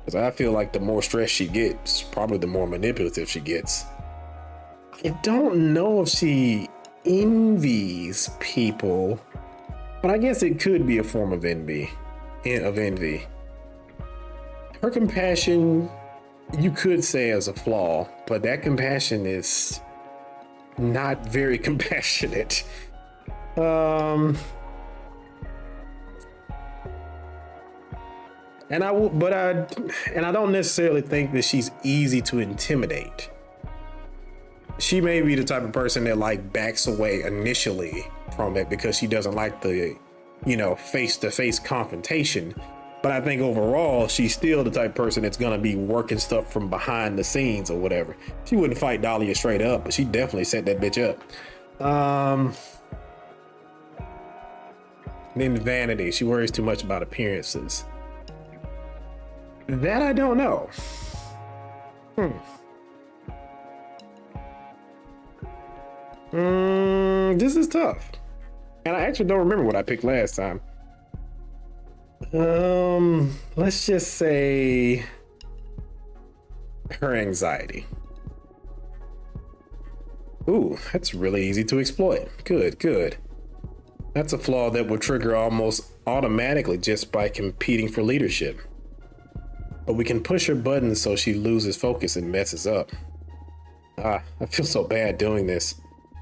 because I feel like the more stress she gets, probably the more manipulative she gets. I don't know if she envies people, but I guess it could be a form of envy. Her compassion, you could say, is a flaw, but that compassion is not very compassionate. And I don't necessarily think that she's easy to intimidate. She may be the type of person that like backs away initially from it because she doesn't like the, face-to-face confrontation. But I think overall, she's still the type of person that's gonna be working stuff from behind the scenes or whatever. She wouldn't fight Dahlia straight up, but she definitely set that bitch up. Then vanity. She worries too much about appearances. That I don't know. This is tough. And I actually don't remember what I picked last time. Let's just say her anxiety. Ooh, that's really easy to exploit. Good. That's a flaw that will trigger almost automatically just by competing for leadership. But we can push her buttons so she loses focus and messes up. I feel so bad doing this.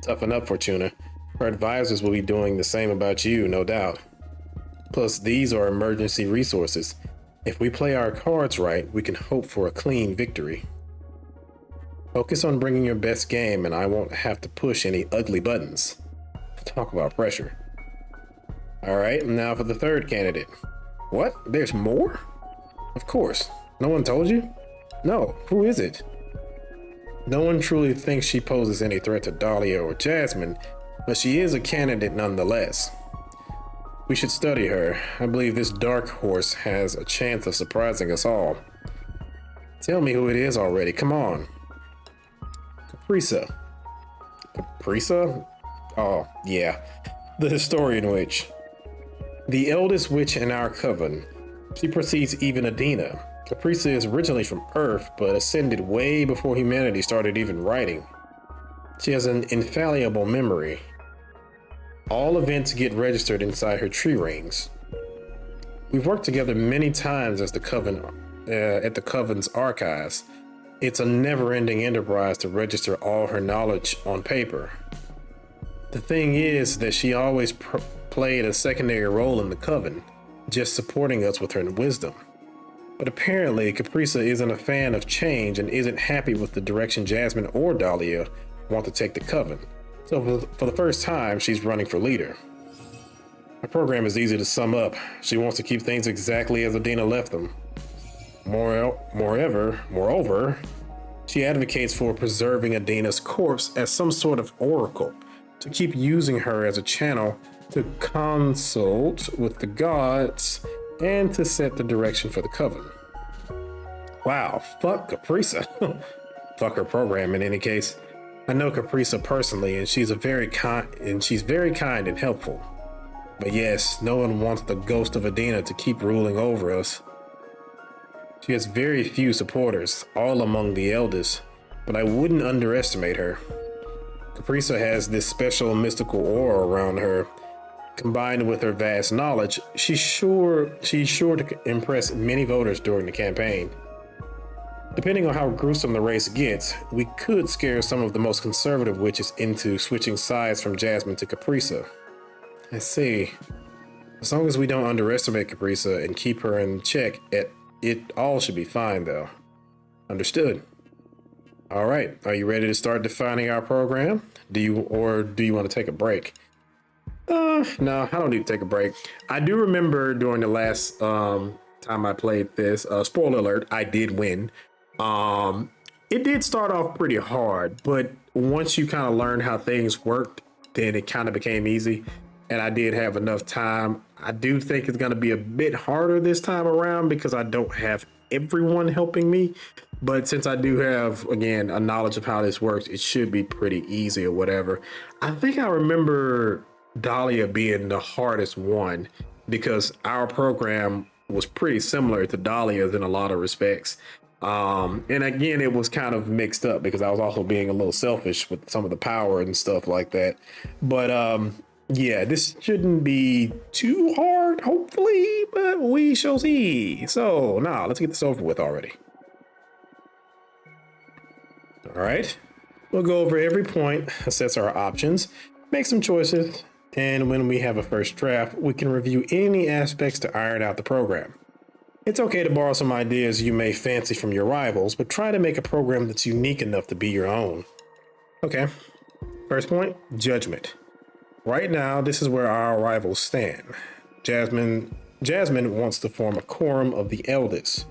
Toughen up, Fortuna. Her advisors will be doing the same about you, no doubt. Plus, these are emergency resources. If we play our cards right, we can hope for a clean victory. Focus on bringing your best game and I won't have to push any ugly buttons. Talk about pressure. All right, now for the third candidate. What? There's more? Of course. No one told you? No, who is it? No one truly thinks she poses any threat to Dahlia or Jasmine, but she is a candidate nonetheless. We should study her. I believe this dark horse has a chance of surprising us all. Tell me who it is already, come on. Caprisa. Caprisa? Oh, yeah. The historian witch. The eldest witch in our coven. She precedes even Adina. Caprisa is originally from Earth, but ascended way before humanity started even writing. She has an infallible memory. All events get registered inside her tree rings. We've worked together many times as the coven, at the coven's archives. It's a never-ending enterprise to register all her knowledge on paper. The thing is that she always played a secondary role in the coven, just supporting us with her wisdom. But apparently, Caprisa isn't a fan of change and isn't happy with the direction Jasmine or Dahlia want to take the coven. So for the first time, she's running for leader. Her program is easy to sum up. She wants to keep things exactly as Adina left them. Moreover, she advocates for preserving Adina's corpse as some sort of oracle, to keep using her as a channel to consult with the gods and to set the direction for the coven. Wow, fuck Caprisa. Fuck her program in any case. I know Caprisa personally, and she's very kind and helpful. But yes, no one wants the ghost of Adina to keep ruling over us. She has very few supporters, all among the eldest, but I wouldn't underestimate her. Caprisa has this special mystical aura around her. Combined with her vast knowledge, she's sure to impress many voters during the campaign. Depending on how gruesome the race gets, we could scare some of the most conservative witches into switching sides from Jasmine to Caprisa. I see. As long as we don't underestimate Caprisa and keep her in check, it all should be fine though. Understood. All right, are you ready to start defining our program? Do you want to take a break? No, I don't need to take a break. I do remember during the last time I played this, spoiler alert, I did win. It did start off pretty hard, but once you kind of learned how things worked, then it kind of became easy. and I did have enough time. I do think it's going to be a bit harder this time around because I don't have everyone helping me. But since I do have, again, a knowledge of how this works, it should be pretty easy or whatever. I think I remember Dahlia being the hardest one because our program was pretty similar to Dahlia's in a lot of respects. And again, it was kind of mixed up because I was also being a little selfish with some of the power and stuff like that. But yeah, this shouldn't be too hard, hopefully, but we shall see. So now let's get this over with already. All right, we'll go over every point, assess our options, make some choices, and when we have a first draft, we can review any aspects to iron out the program. It's okay to borrow some ideas you may fancy from your rivals, but try to make a program that's unique enough to be your own. Okay, first point, judgment. Right now, this is where our rivals stand. Jasmine wants to form a quorum of the eldest.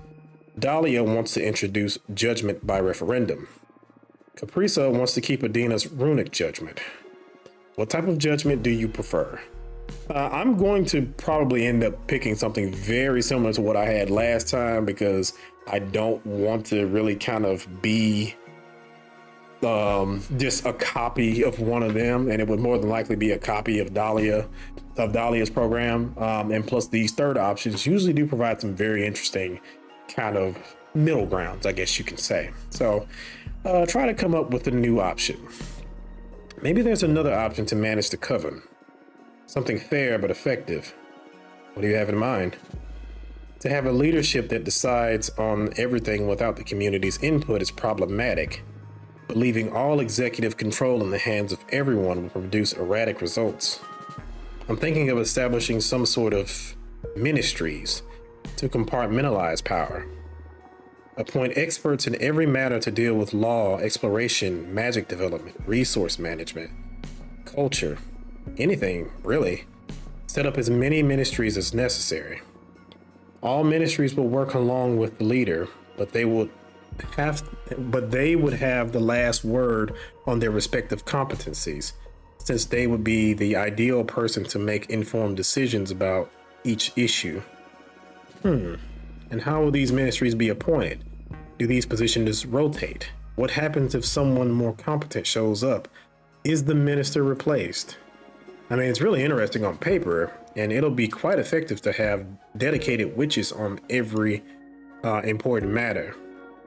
Dahlia wants to introduce judgment by referendum. Caprisa wants to keep Adina's runic judgment. What type of judgment do you prefer? I'm going to probably end up picking something very similar to what I had last time because I don't want to really kind of be just a copy of one of them, and it would more than likely be a copy of Dahlia's program. And plus these third options usually do provide some very interesting kind of middle grounds, I guess you can say. So try to come up with a new option. Maybe there's another option to manage the coven. Something fair but effective. What do you have in mind? To have a leadership that decides on everything without the community's input is problematic, but leaving all executive control in the hands of everyone will produce erratic results. I'm thinking of establishing some sort of ministries to compartmentalize power. Appoint experts in every matter to deal with law, exploration, magic development, resource management, culture, anything, really. Set up as many ministries as necessary. All ministries will work along with the leader, but they would have the last word on their respective competencies, since they would be the ideal person to make informed decisions about each issue. And how will these ministries be appointed? Do these positions rotate? What happens if someone more competent shows up? Is the minister replaced? I mean, it's really interesting on paper, and it'll be quite effective to have dedicated witches on every important matter.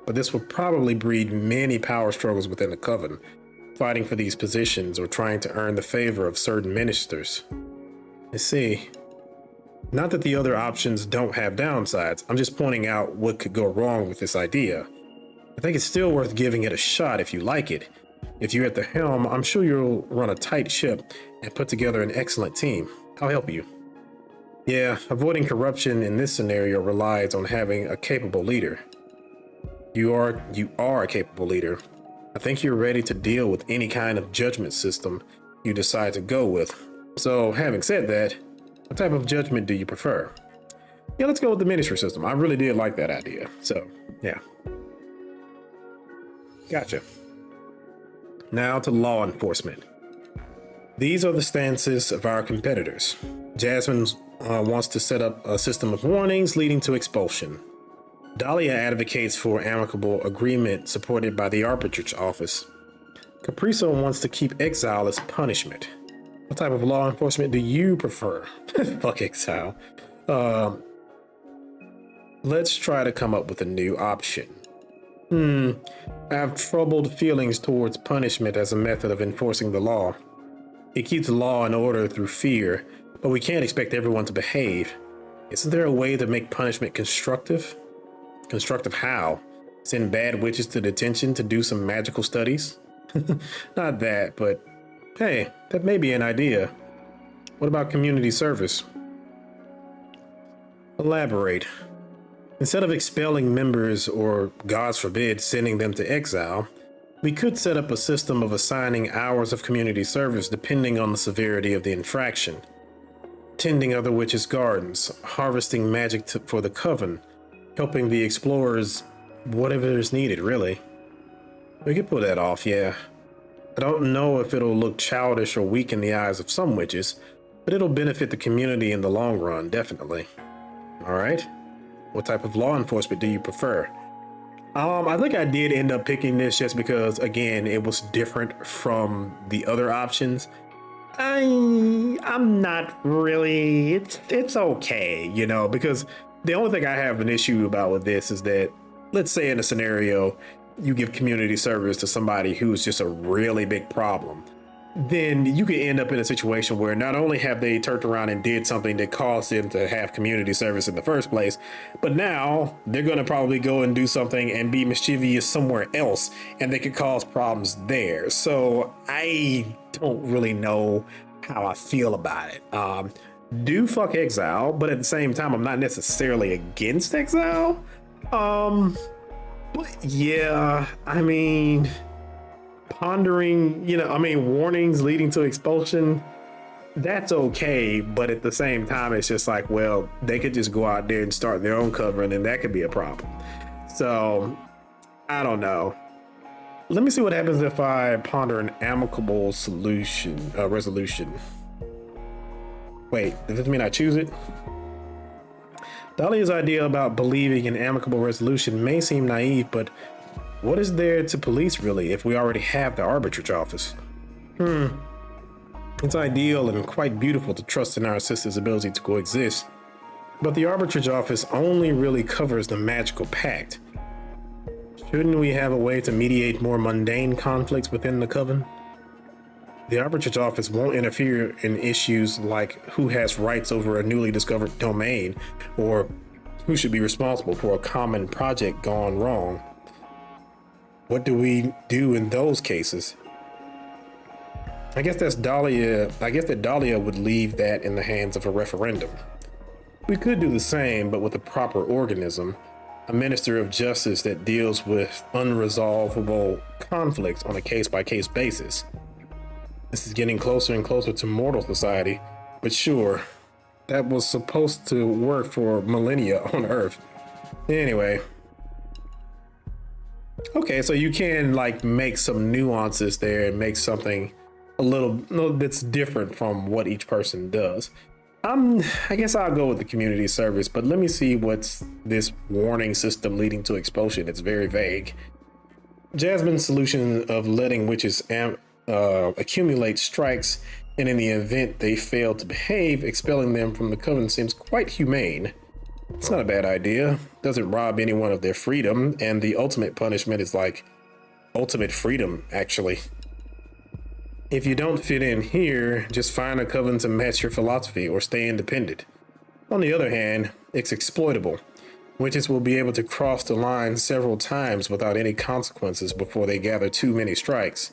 But this will probably breed many power struggles within the coven, fighting for these positions or trying to earn the favor of certain ministers. I see. Not that the other options don't have downsides, I'm just pointing out what could go wrong with this idea. I think it's still worth giving it a shot if you like it. If you're at the helm, I'm sure you'll run a tight ship and put together an excellent team. I'll help you. Yeah, avoiding corruption in this scenario relies on having a capable leader. You are a capable leader. I think you're ready to deal with any kind of judgment system you decide to go with. So having said that, what type of judgment do you prefer? Yeah, let's go with the ministry system. I really did like that idea. So, yeah. Gotcha. Now to law enforcement. These are the stances of our competitors. Jasmine wants to set up a system of warnings leading to expulsion. Dahlia advocates for amicable agreement supported by the arbitrage office. Caprisa wants to keep exile as punishment. What type of law enforcement do you prefer? Fuck exile. Let's try to come up with a new option. I have troubled feelings towards punishment as a method of enforcing the law. It keeps law and order through fear, but we can't expect everyone to behave. Isn't there a way to make punishment constructive? Constructive how? Send bad witches to detention to do some magical studies? Not that, but hey, that may be an idea. What about community service? Elaborate. Instead of expelling members or, God forbid, sending them to exile, we could set up a system of assigning hours of community service depending on the severity of the infraction. Tending other witches' gardens, harvesting magic for the coven, helping the explorers, whatever is needed, really. We could pull that off, yeah. I don't know if it'll look childish or weak in the eyes of some witches, but it'll benefit the community in the long run, definitely. All right. What type of law enforcement do you prefer? I think I did end up picking this just because, again, it was different from the other options. I'm not really. It's okay, because the only thing I have an issue about with this is that, let's say in a scenario, you give community service to somebody who's just a really big problem, then you could end up in a situation where not only have they turned around and did something that caused them to have community service in the first place, but now they're going to probably go and do something and be mischievous somewhere else, and they could cause problems there. So I don't really know how I feel about it. Do fuck exile, but at the same time, I'm not necessarily against exile. But yeah, I mean, pondering, warnings leading to expulsion, that's okay. But at the same time, it's just like, well, they could just go out there and start their own covering, and that could be a problem. So I don't know. Let me see what happens if I ponder an amicable resolution. Wait, does this mean I choose it? Dahlia's idea about believing in amicable resolution may seem naive, but what is there to police really if we already have the arbitrage office? It's ideal and quite beautiful to trust in our sister's ability to coexist, but the arbitrage office only really covers the magical pact. Shouldn't we have a way to mediate more mundane conflicts within the coven? The arbitrage office won't interfere in issues like who has rights over a newly discovered domain or who should be responsible for a common project gone wrong. What do we do in those cases? I guess that Dahlia would leave that in the hands of a referendum. We could do the same, but with a proper organism, a minister of justice that deals with unresolvable conflicts on a case-by-case basis. This is getting closer and closer to mortal society, but sure, that was supposed to work for millennia on Earth. Anyway. Okay, so you can make some nuances there and make something a little that's different from what each person does. I guess I'll go with the community service, but let me see what's this warning system leading to expulsion. It's very vague. Jasmine's solution of letting witches accumulate strikes, and in the event they fail to behave, expelling them from the coven seems quite humane. It's not a bad idea. Doesn't rob anyone of their freedom, and the ultimate punishment is like ultimate freedom, actually. If you don't fit in here, just find a coven to match your philosophy or stay independent. On the other hand, it's exploitable. Witches will be able to cross the line several times without any consequences before they gather too many strikes.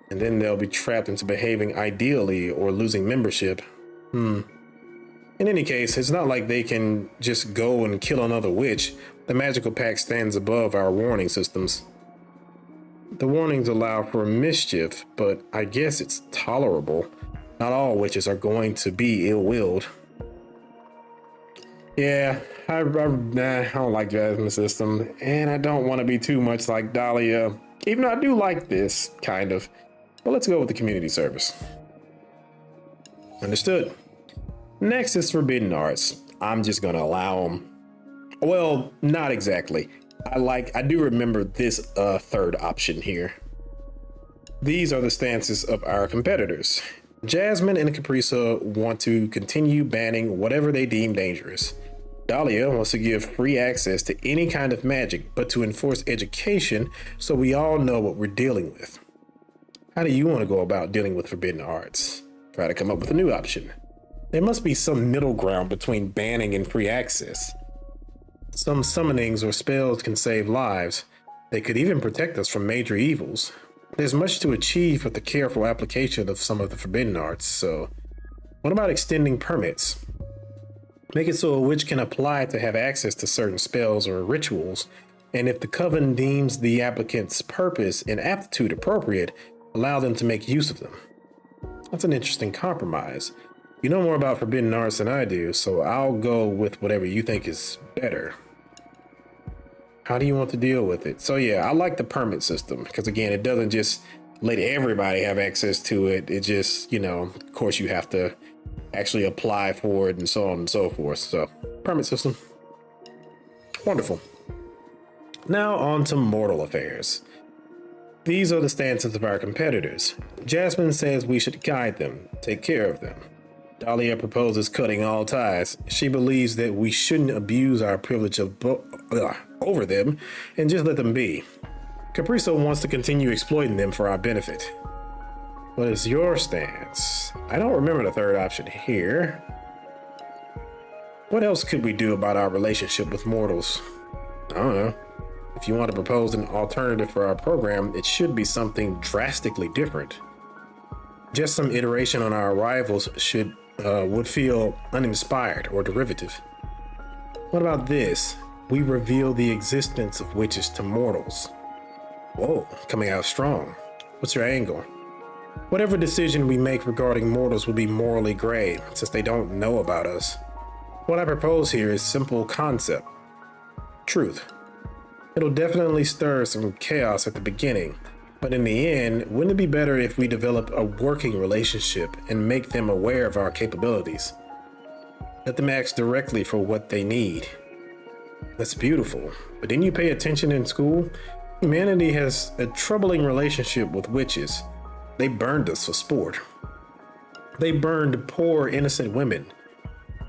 And then they'll be trapped into behaving ideally or losing membership. In any case, it's not like they can just go and kill another witch. The magical pact stands above our warning systems. The warnings allow for mischief, but I guess it's tolerable. Not all witches are going to be ill-willed. Yeah, I don't like Jasmine's system, and I don't want to be too much like Dahlia, even though I do like this, kind of. But let's go with the community service. Understood. Next is forbidden arts. I'm just gonna allow them. Well, not exactly. I do remember this third option here. These are the stances of our competitors. Jasmine and Caprisa want to continue banning whatever they deem dangerous. Dahlia wants to give free access to any kind of magic, but to enforce education so we all know what we're dealing with. How do you want to go about dealing with forbidden arts? Try to come up with a new option. There must be some middle ground between banning and free access. Some summonings or spells can save lives. They could even protect us from major evils. There's much to achieve with the careful application of some of the forbidden arts, so what about extending permits? Make it so a witch can apply to have access to certain spells or rituals, and if the coven deems the applicant's purpose and aptitude appropriate, allow them to make use of them. That's an interesting compromise. You know more about forbidden arts than I do, so I'll go with whatever you think is better. How do you want to deal with it? So yeah, I like the permit system because again, it doesn't just let everybody have access to it. It just, of course you have to actually apply for it and so on and so forth. So, permit system. Wonderful. Now on to mortal affairs. These are the stances of our competitors. Jasmine says we should guide them, take care of them. Dahlia proposes cutting all ties. She believes that we shouldn't abuse our privilege over them and just let them be. Capriso wants to continue exploiting them for our benefit. What is your stance? I don't remember the third option here. What else could we do about our relationship with mortals? I don't know. If you want to propose an alternative for our program, it should be something drastically different. Just some iteration on our rivals would feel uninspired or derivative. What about this? We reveal the existence of witches to mortals. Whoa, coming out strong. What's your angle? Whatever decision we make regarding mortals will be morally gray, since they don't know about us. What I propose here is simple concept. Truth. It'll definitely stir some chaos at the beginning, but in the end, wouldn't it be better if we develop a working relationship and make them aware of our capabilities? Let them ask directly for what they need. That's beautiful, but didn't you pay attention in school? Humanity has a troubling relationship with witches. They burned us for sport. They burned poor, innocent women.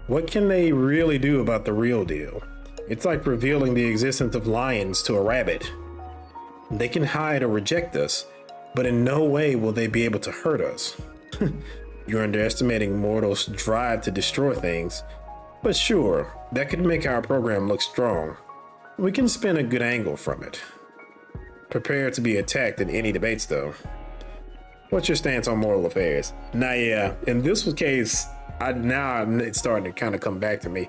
What can they really do about the real deal? It's like revealing the existence of lions to a rabbit. They can hide or reject us, but in no way will they be able to hurt us. You're underestimating mortals' drive to destroy things, but sure, that could make our program look strong. We can spin a good angle from it. Prepare to be attacked in any debates, though. What's your stance on mortal affairs? Now, yeah, in this case, now it's starting to kind of come back to me.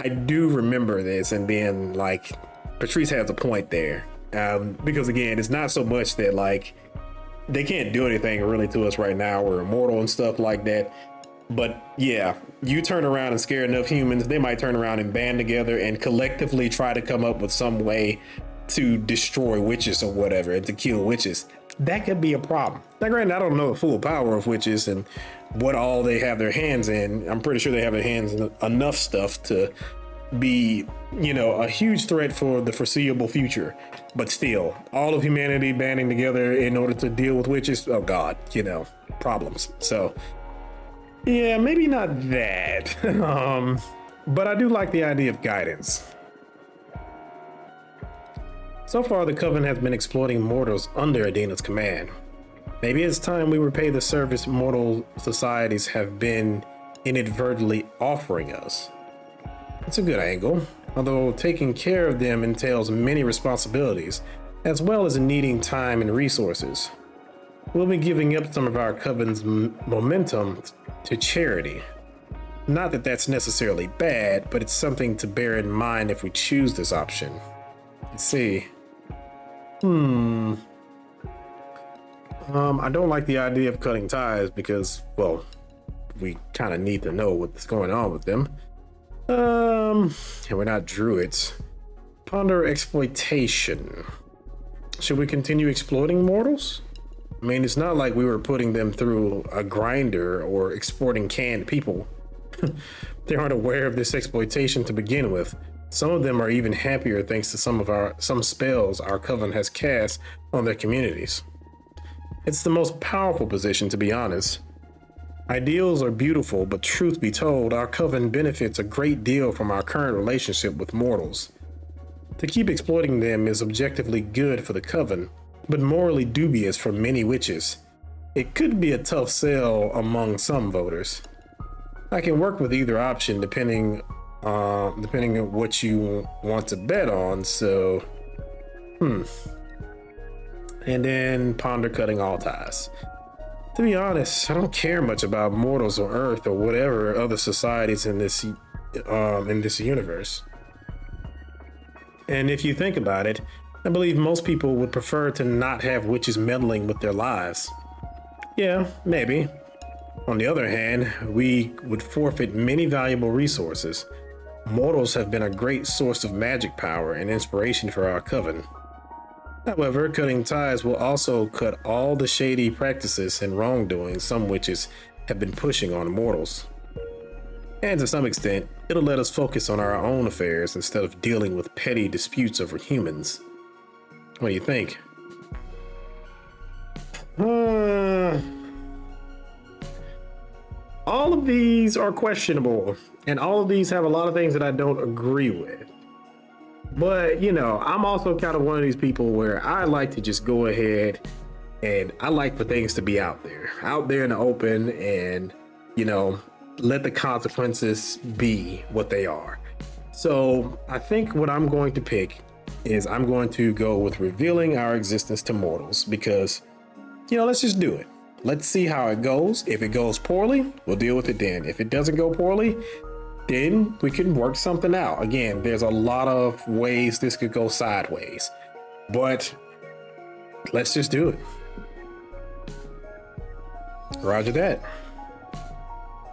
I do remember this and being like, Patrice has a point there. Because again, it's not so much that like they can't do anything really to us right now. We're immortal and stuff like that. But yeah, you turn around and scare enough humans, they might turn around and band together and collectively try to come up with some way to destroy witches or whatever and to kill witches. That could be a problem. Now, granted, I don't know the full power of witches and what all they have their hands in. I'm pretty sure they have their hands in enough stuff to be, a huge threat for the foreseeable future. But still, all of humanity banding together in order to deal with witches, oh God, problems. So, yeah, maybe not that. But I do like the idea of guidance. So far, the Coven has been exploiting mortals under Adina's command. Maybe it's time we repay the service mortal societies have been inadvertently offering us. It's a good angle, although taking care of them entails many responsibilities, as well as needing time and resources. We'll be giving up some of our Coven's momentum to charity. Not that that's necessarily bad, but it's something to bear in mind if we choose this option. Let's see. I don't like the idea of cutting ties because, well, we kind of need to know what's going on with them. And we're not druids. Ponder exploitation. Should we continue exploiting mortals? I mean, it's not like we were putting them through a grinder or exporting canned people. They aren't aware of this exploitation to begin with. Some of them are even happier thanks to some spells our Coven has cast on their communities. It's the most powerful position, to be honest. Ideals are beautiful, but truth be told, our Coven benefits a great deal from our current relationship with mortals. To keep exploiting them is objectively good for the Coven, but morally dubious for many witches. It could be a tough sell among some voters. I can work with either option depending on what you want to bet on, so and then ponder cutting all ties. To be honest, I don't care much about mortals or Earth or whatever other societies in this universe. And if you think about it, I believe most people would prefer to not have witches meddling with their lives. Yeah, maybe. On the other hand, we would forfeit many valuable resources. Mortals have been a great source of magic power and inspiration for our Coven. However, cutting ties will also cut all the shady practices and wrongdoing some witches have been pushing on mortals. And to some extent, it'll let us focus on our own affairs instead of dealing with petty disputes over humans. What do you think? All of these are questionable, and all of these have a lot of things that I don't agree with. But, I'm also kind of one of these people where I like to just go ahead and I like for things to be out there in the open, and, let the consequences be what they are. So I think what I'm going to pick is I'm going to go with revealing our existence to mortals because, let's just do it. Let's see how it goes. If it goes poorly, we'll deal with it then. If it doesn't go poorly, then we can work something out. Again, there's a lot of ways this could go sideways, but let's just do it. Roger that.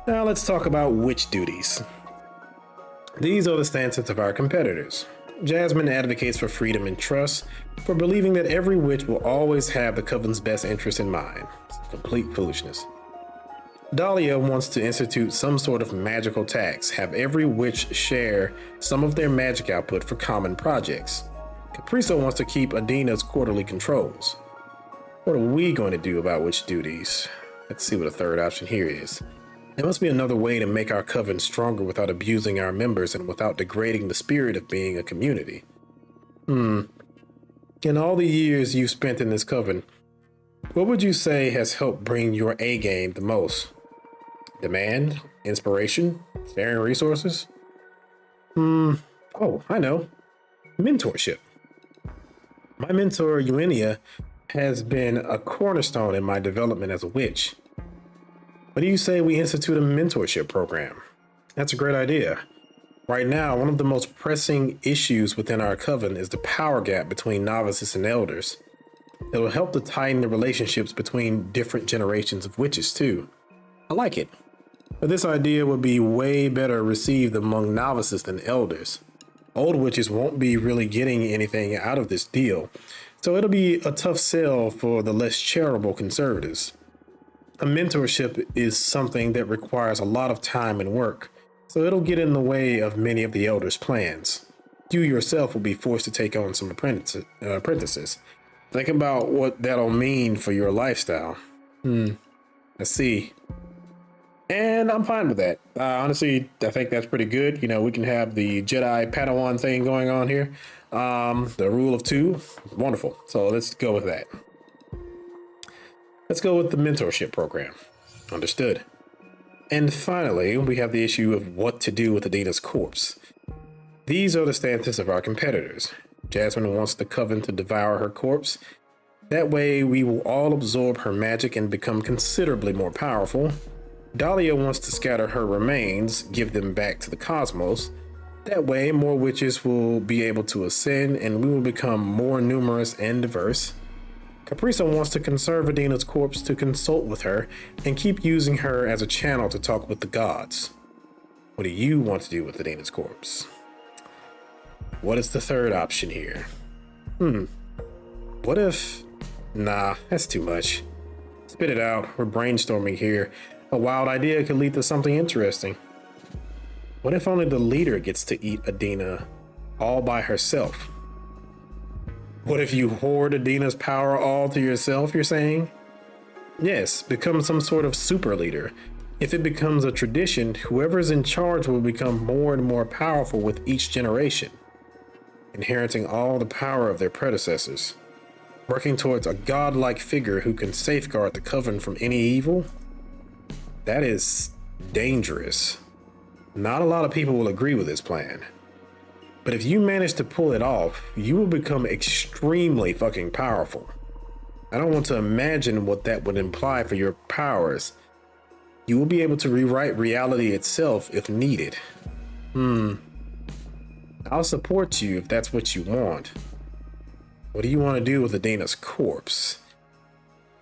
Now let's talk about witch duties. These are the stances of our competitors. Jasmine advocates for freedom and trust, for believing that every witch will always have the coven's best interest in mind. Complete foolishness. Dahlia wants to institute some sort of magical tax, have every witch share some of their magic output for common projects. Capriso wants to keep Adina's quarterly controls. What are we going to do about witch duties? Let's see what a third option here is. There must be another way to make our coven stronger without abusing our members and without degrading the spirit of being a community. In all the years you've spent in this coven, what would you say has helped bring your A game the most? Demand, inspiration, sharing resources? Oh, I know. Mentorship. My mentor, Eugenia, has been a cornerstone in my development as a witch. What do you say we institute a mentorship program? That's a great idea. Right now, one of the most pressing issues within our coven is the power gap between novices and elders. It will help to tighten the relationships between different generations of witches too. I like it. But this idea would be way better received among novices than elders. Old witches won't be really getting anything out of this deal, so it'll be a tough sell for the less charitable conservatives. A mentorship is something that requires a lot of time and work, so it'll get in the way of many of the elders' plans. You yourself will be forced to take on some apprentices. Think about what that'll mean for your lifestyle. I see. And I'm fine with that. Honestly, I think that's pretty good. We can have the Jedi Padawan thing going on here. The rule of two, wonderful. So let's go with that. Let's go with the mentorship program. Understood. And finally, we have the issue of what to do with Adina's corpse. These are the stances of our competitors. Jasmine wants the coven to devour her corpse. That way, we will all absorb her magic and become considerably more powerful. Dahlia wants to scatter her remains, give them back to the cosmos. That way, more witches will be able to ascend and we will become more numerous and diverse. Capriso wants to conserve Adina's corpse to consult with her and keep using her as a channel to talk with the gods. What do you want to do with Adina's corpse? What is the third option here? What if... Nah, that's too much. Spit it out. We're brainstorming here. A wild idea could lead to something interesting. What if only the leader gets to eat Adina all by herself? What if you hoard Adina's power all to yourself, you're saying? Yes, become some sort of super leader. If it becomes a tradition, whoever's in charge will become more and more powerful with each generation, inheriting all the power of their predecessors, working towards a godlike figure who can safeguard the coven from any evil. That is dangerous. Not a lot of people will agree with this plan. But if you manage to pull it off, you will become extremely fucking powerful. I don't want to imagine what that would imply for your powers. You will be able to rewrite reality itself if needed. I'll support you if that's what you want. What do you want to do with Adina's corpse?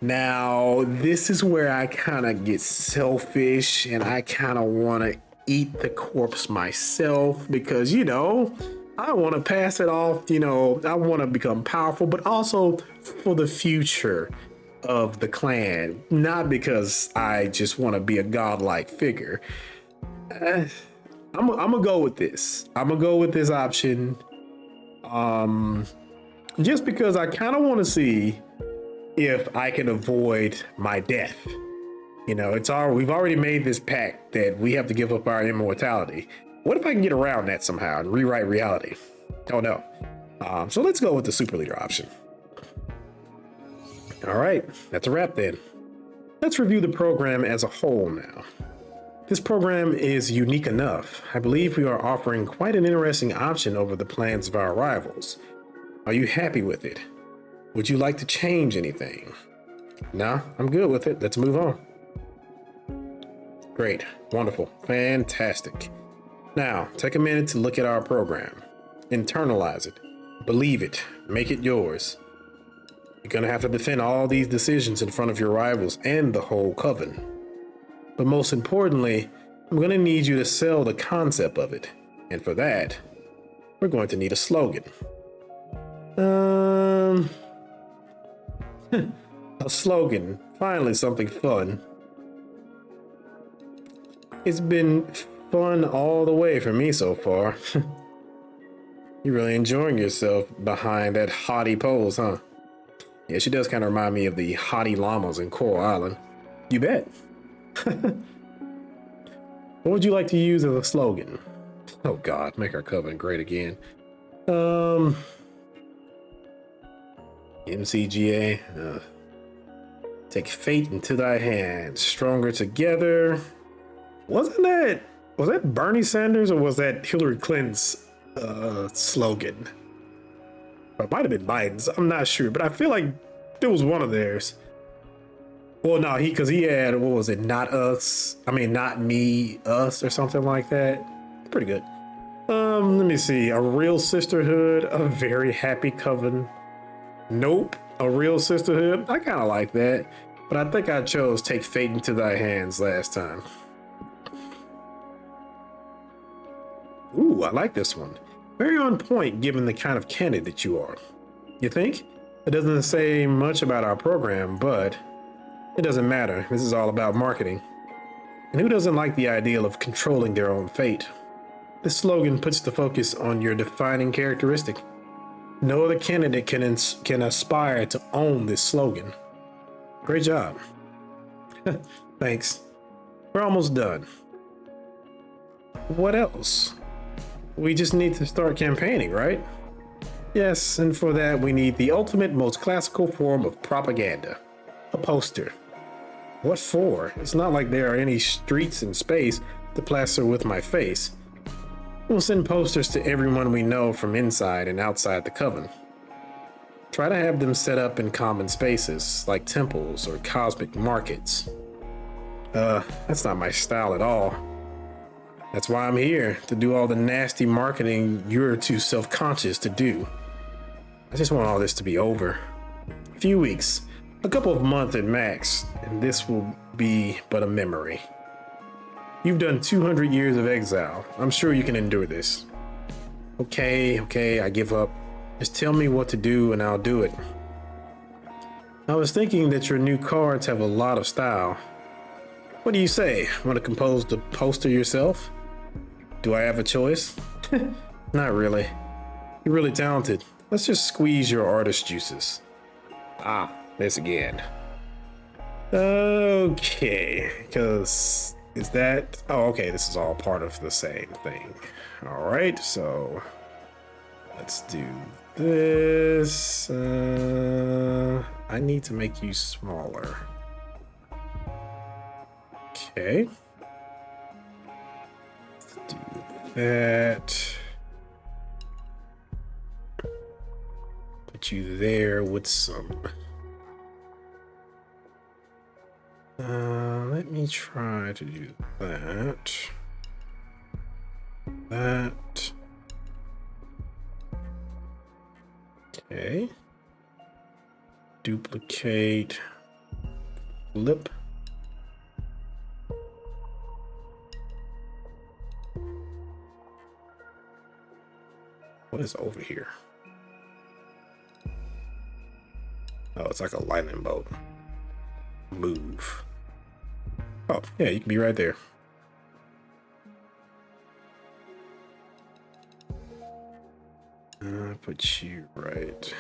Now, this is where I kind of get selfish and I kind of want to eat the corpse myself because, I want to pass it off, I want to become powerful, but also for the future of the clan, not because I just want to be a godlike figure. I'm gonna go with this. I'm gonna go with this option. Just because I kind of want to see if I can avoid my death. You know, we've already made this pact that we have to give up our immortality. What if I can get around that somehow and rewrite reality? Oh no. So let's go with the super leader option. All right, that's a wrap then. Let's review the program as a whole now. This program is unique enough. I believe we are offering quite an interesting option over the plans of our rivals. Are you happy with it? Would you like to change anything? No, I'm good with it. Let's move on. Great, wonderful, fantastic. Now, take a minute to look at our program. Internalize it, believe it, make it yours. You're gonna have to defend all these decisions in front of your rivals and the whole coven. But most importantly, I'm gonna need you to sell the concept of it. And for that, we're going to need a slogan. A slogan, finally something fun. It's been fun all the way for me so far. You're really enjoying yourself behind that haughty pose, huh? Yeah, she does kind of remind me of the haughty llamas in Coral Island. You bet. What would you like to use as a slogan? Oh God, make our coven great again. MCGA. Take fate into thy hands. Stronger together. Was that Bernie Sanders or was that Hillary Clinton's slogan? Or it might have been Biden's. I'm not sure, but I feel like there was one of theirs. Well, no, because he had, what was it? Not us. I mean, not me, us, or something like that. Pretty good. Let me see. A real sisterhood, a very happy coven. Nope, a real sisterhood. I kind of like that, but I think I chose take fate into thy hands last time. Ooh, I like this one. Very on point given the kind of candidate you are. You think? It doesn't say much about our program, but it doesn't matter. This is all about marketing. And who doesn't like the ideal of controlling their own fate? This slogan puts the focus on your defining characteristic. No other candidate can aspire to own this slogan. Great job. Thanks. We're almost done. What else? We just need to start campaigning, right? Yes, and for that we need the ultimate, most classical form of propaganda. A poster. What for? It's not like there are any streets in space to plaster with my face. We'll send posters to everyone we know from inside and outside the coven. Try to have them set up in common spaces, like temples or cosmic markets. That's not my style at all. That's why I'm here, to do all the nasty marketing you're too self-conscious to do. I just want all this to be over. A few weeks, a couple of months at max, and this will be but a memory. You've done 200 years of exile. I'm sure you can endure this. Okay, I give up. Just tell me what to do and I'll do it. I was thinking that your new cards have a lot of style. What do you say? Want to compose the poster yourself? Do I have a choice? Not really. You're really talented. Let's just squeeze your artist juices. This again. Okay, because is that... Oh, okay, this is all part of the same thing. All right, so let's do this. I need to make you smaller. Okay. Let's do that. Put you there with some... let me try to do that. That. Okay. Duplicate. Flip. What is over here? Oh, it's like a lightning bolt. Move. Oh, yeah, you can be right there. Put you right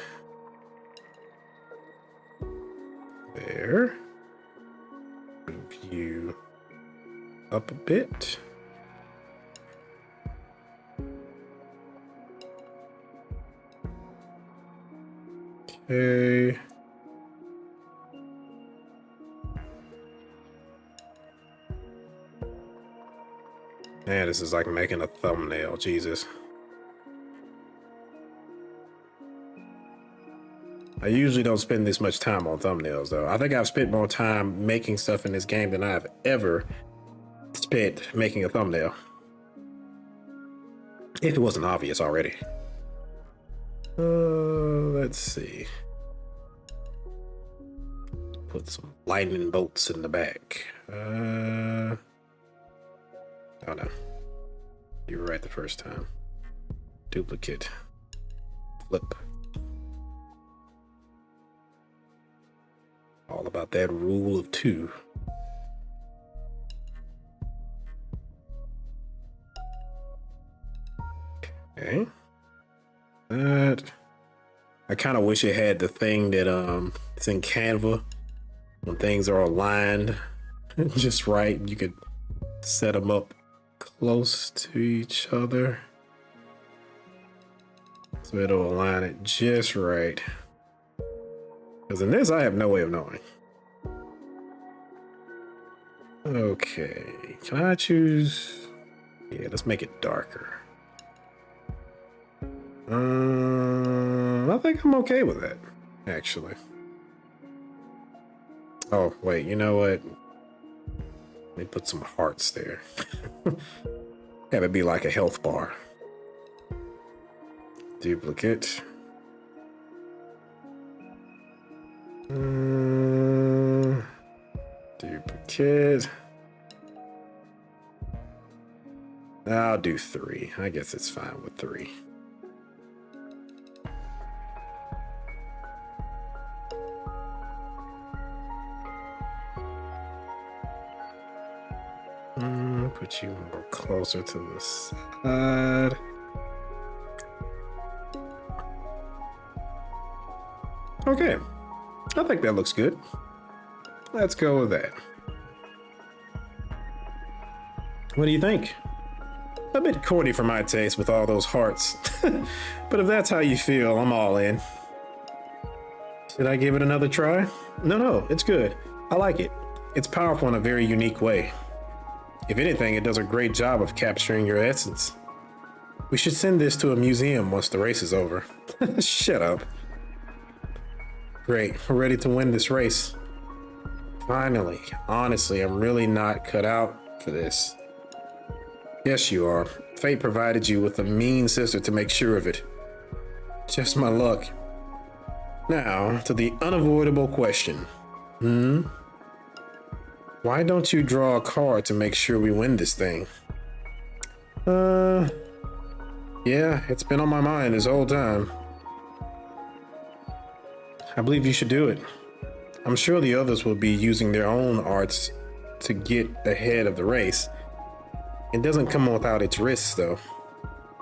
there. Move you up a bit. Okay. Man, this is like making a thumbnail, Jesus. I usually don't spend this much time on thumbnails, though. I think I've spent more time making stuff in this game than I've ever spent making a thumbnail. If it wasn't obvious already. Let's see. Put some lightning bolts in the back. Oh no. You were right the first time. Duplicate. Flip. All about that rule of two. Okay. That. I kind of wish it had the thing that it's in Canva when things are aligned just right. You could set them up close to each other so it'll align it just right. Because in this, I have no way of knowing. Okay, can I choose? Yeah, let's make it darker. I think I'm okay with that, actually. Oh, wait, you know what? Let me put some hearts there. Have it be like a health bar. Duplicate. Duplicate. I'll do 3. I guess it's fine with 3. Put you more closer to the side. Okay, I think that looks good. Let's go with that. What do you think? A bit corny for my taste with all those hearts. But if that's how you feel, I'm all in. Should I give it another try? No, it's good. I like it. It's powerful in a very unique way. If anything, it does a great job of capturing your essence. We should send this to a museum once the race is over. Shut up. Great, we're ready to win this race. Finally, honestly, I'm really not cut out for this. Yes, you are. Fate provided you with a mean sister to make sure of it. Just my luck. Now, to the unavoidable question. Why don't you draw a card to make sure we win this thing? Yeah, it's been on my mind this whole time. I believe you should do it. I'm sure the others will be using their own arts to get ahead of the race. It doesn't come without its risks, though.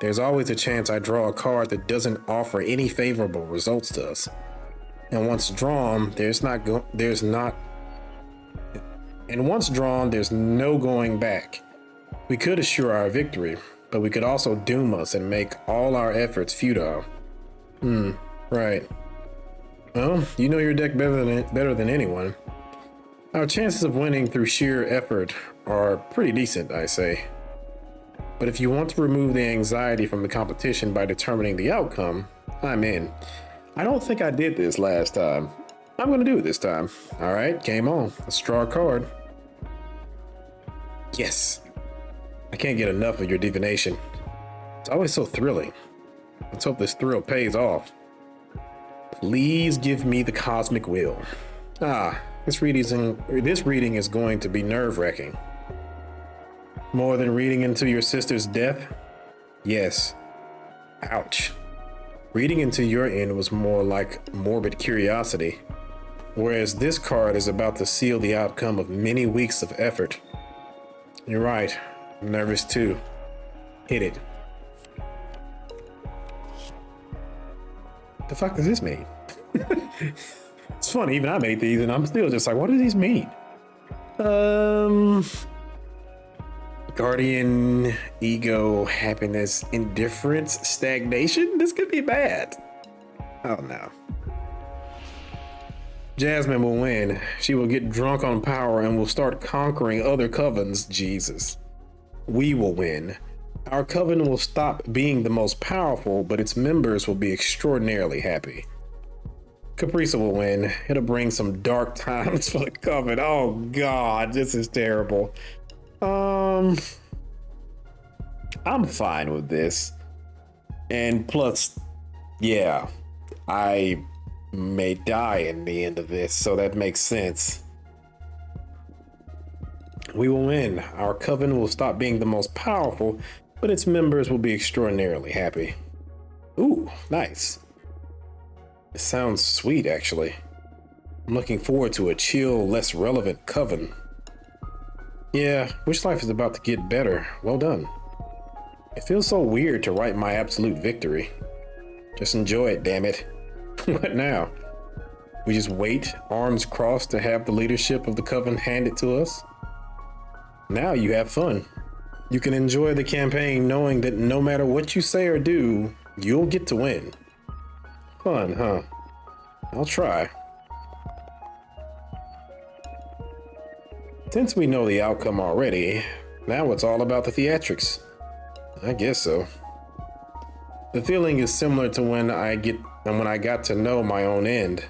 There's always a chance I draw a card that doesn't offer any favorable results to us. And once drawn, there's no going back. We could assure our victory, but we could also doom us and make all our efforts futile. Right. Well, you know your deck better than anyone. Our chances of winning through sheer effort are pretty decent, I say. But if you want to remove the anxiety from the competition by determining the outcome, I'm in. I don't think I did this last time. I'm going to do it this time. All right, game on. Let's draw a card. Yes. I can't get enough of your divination. It's always so thrilling. Let's hope this thrill pays off. Please give me the cosmic will. This reading is going to be nerve-wracking. More than reading into your sister's death? Yes. Ouch. Reading into your end was more like morbid curiosity, whereas this card is about to seal the outcome of many weeks of effort. You're right. I'm nervous too. Hit it. The fuck does this mean? It's funny, even I made these and I'm still just like, what do these mean? Guardian, ego, happiness, indifference, stagnation? This could be bad. Oh no. Jasmine will win. She will get drunk on power and will start conquering other covens. Jesus. We will win. Our coven will stop being the most powerful, but its members will be extraordinarily happy. Caprisa will win. It'll bring some dark times for the coven. Oh God, this is terrible. I'm fine with this. And plus, yeah, I may die in the end of this, so that makes sense. We will win. Our coven will stop being the most powerful, but its members will be extraordinarily happy. Ooh, nice. It sounds sweet, actually. I'm looking forward to a chill, less relevant coven. Yeah, Wish Life is about to get better. Well done. It feels so weird to write my absolute victory. Just enjoy it, damn it. What now? We just wait, arms crossed, to have the leadership of the coven handed to us? Now you have fun. You can enjoy the campaign knowing that no matter what you say or do, you'll get to win. Fun, huh? I'll try. Since we know the outcome already, now it's all about the theatrics. I guess so. The feeling is similar to when I got to know my own end.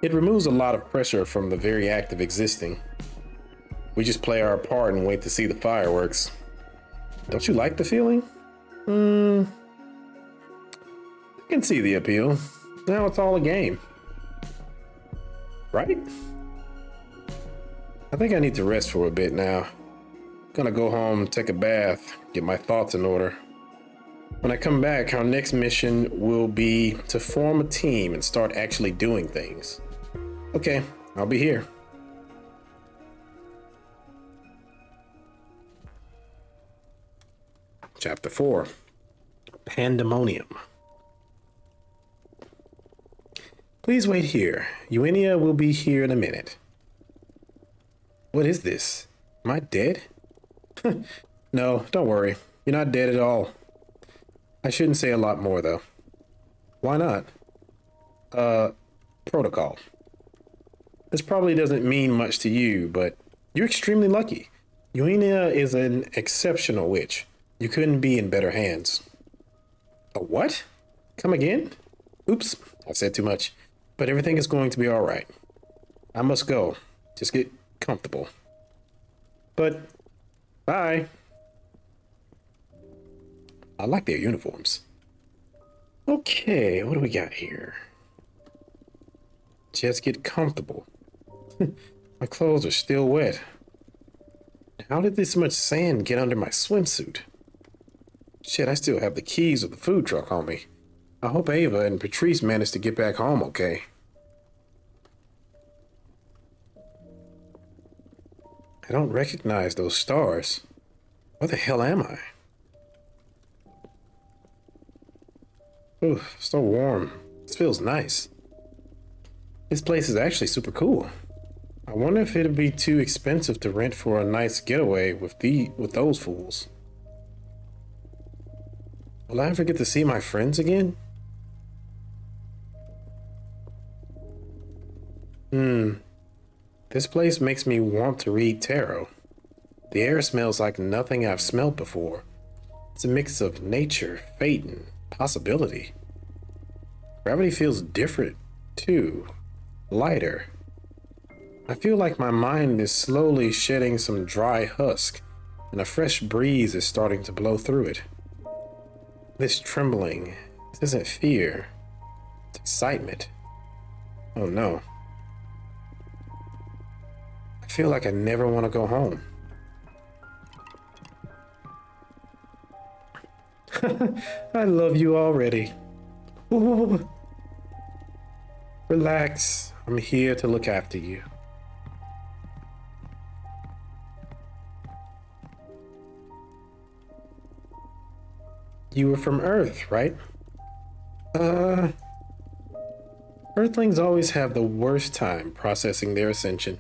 It removes a lot of pressure from the very act of existing. We just play our part and wait to see the fireworks. Don't you like the feeling? I can see the appeal. Now it's all a game. Right? I think I need to rest for a bit now. Gonna go home, take a bath, get my thoughts in order. When I come back, our next mission will be to form a team and start actually doing things. Okay, I'll be here. Chapter 4. Pandemonium. Please wait here. Eugenia will be here in a minute. What is this? Am I dead? No, don't worry. You're not dead at all. I shouldn't say a lot more, though. Why not? Protocol. This probably doesn't mean much to you, but you're extremely lucky. Eugenia is an exceptional witch. You couldn't be in better hands. A what? Come again? Oops, I said too much. But everything is going to be all right. I must go. Just get comfortable. But, bye. I like their uniforms. Okay, what do we got here? Just get comfortable. My clothes are still wet. How did this much sand get under my swimsuit? Shit, I still have the keys of the food truck on me. I hope Ava and Patrice managed to get back home okay. I don't recognize those stars. Where the hell am I? Ooh, so warm. This feels nice. This place is actually super cool. I wonder if it'd be too expensive to rent for a nice getaway with those fools. Will I ever get to see my friends again? This place makes me want to read tarot. The air smells like nothing I've smelled before. It's a mix of nature, fate, and possibility. Gravity feels different, too. Lighter. I feel like my mind is slowly shedding some dry husk, and a fresh breeze is starting to blow through it. This trembling, this isn't fear, it's excitement. Oh no. I feel like I never want to go home. I love you already. Ooh. Relax, I'm here to look after you. You were from Earth, right? Earthlings always have the worst time processing their ascension.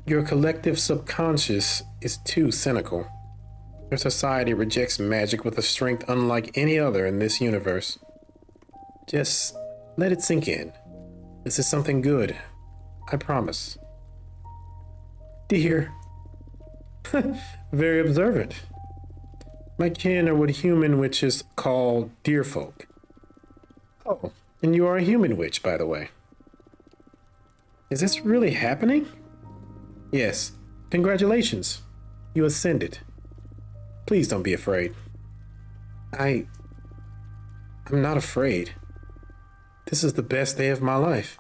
Your collective subconscious is too cynical. Your society rejects magic with a strength unlike any other in this universe. Just let it sink in. This is something good. I promise. Dear. Very observant. My kin are what human witches call deer folk. Oh, and you are a human witch, by the way. Is this really happening? Yes. Congratulations. You ascended. Please don't be afraid. I'm not afraid. This is the best day of my life.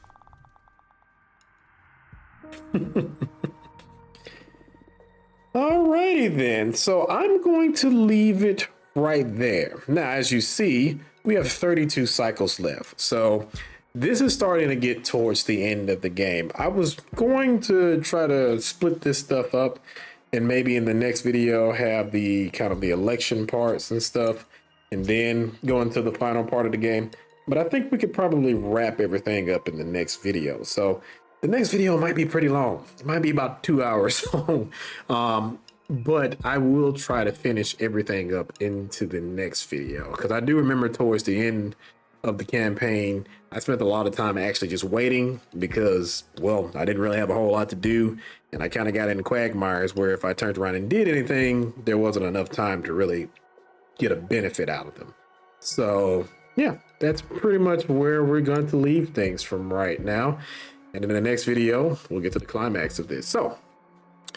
Alrighty then, so I'm going to leave it right there. Now, as you see, we have 32 cycles left. So this is starting to get towards the end of the game. I was going to try to split this stuff up and maybe in the next video have the kind of the election parts and stuff, and then go into the final part of the game. But I think we could probably wrap everything up in the next video. So the next video might be pretty long. It might be about 2 hours long. But I will try to finish everything up into the next video, because I do remember towards the end of the campaign, I spent a lot of time actually just waiting because, well, I didn't really have a whole lot to do. And I kind of got in quagmires where if I turned around and did anything, there wasn't enough time to really get a benefit out of them. So yeah, that's pretty much where we're going to leave things from right now. And in the next video, we'll get to the climax of this. So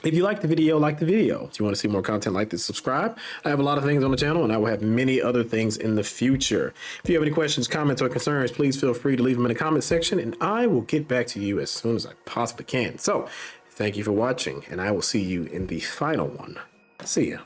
if you like the video, like the video. If you want to see more content like this, subscribe. I have a lot of things on the channel, and I will have many other things in the future. If you have any questions, comments, or concerns, please feel free to leave them in the comment section, and I will get back to you as soon as I possibly can. So thank you for watching, and I will see you in the final one. See ya.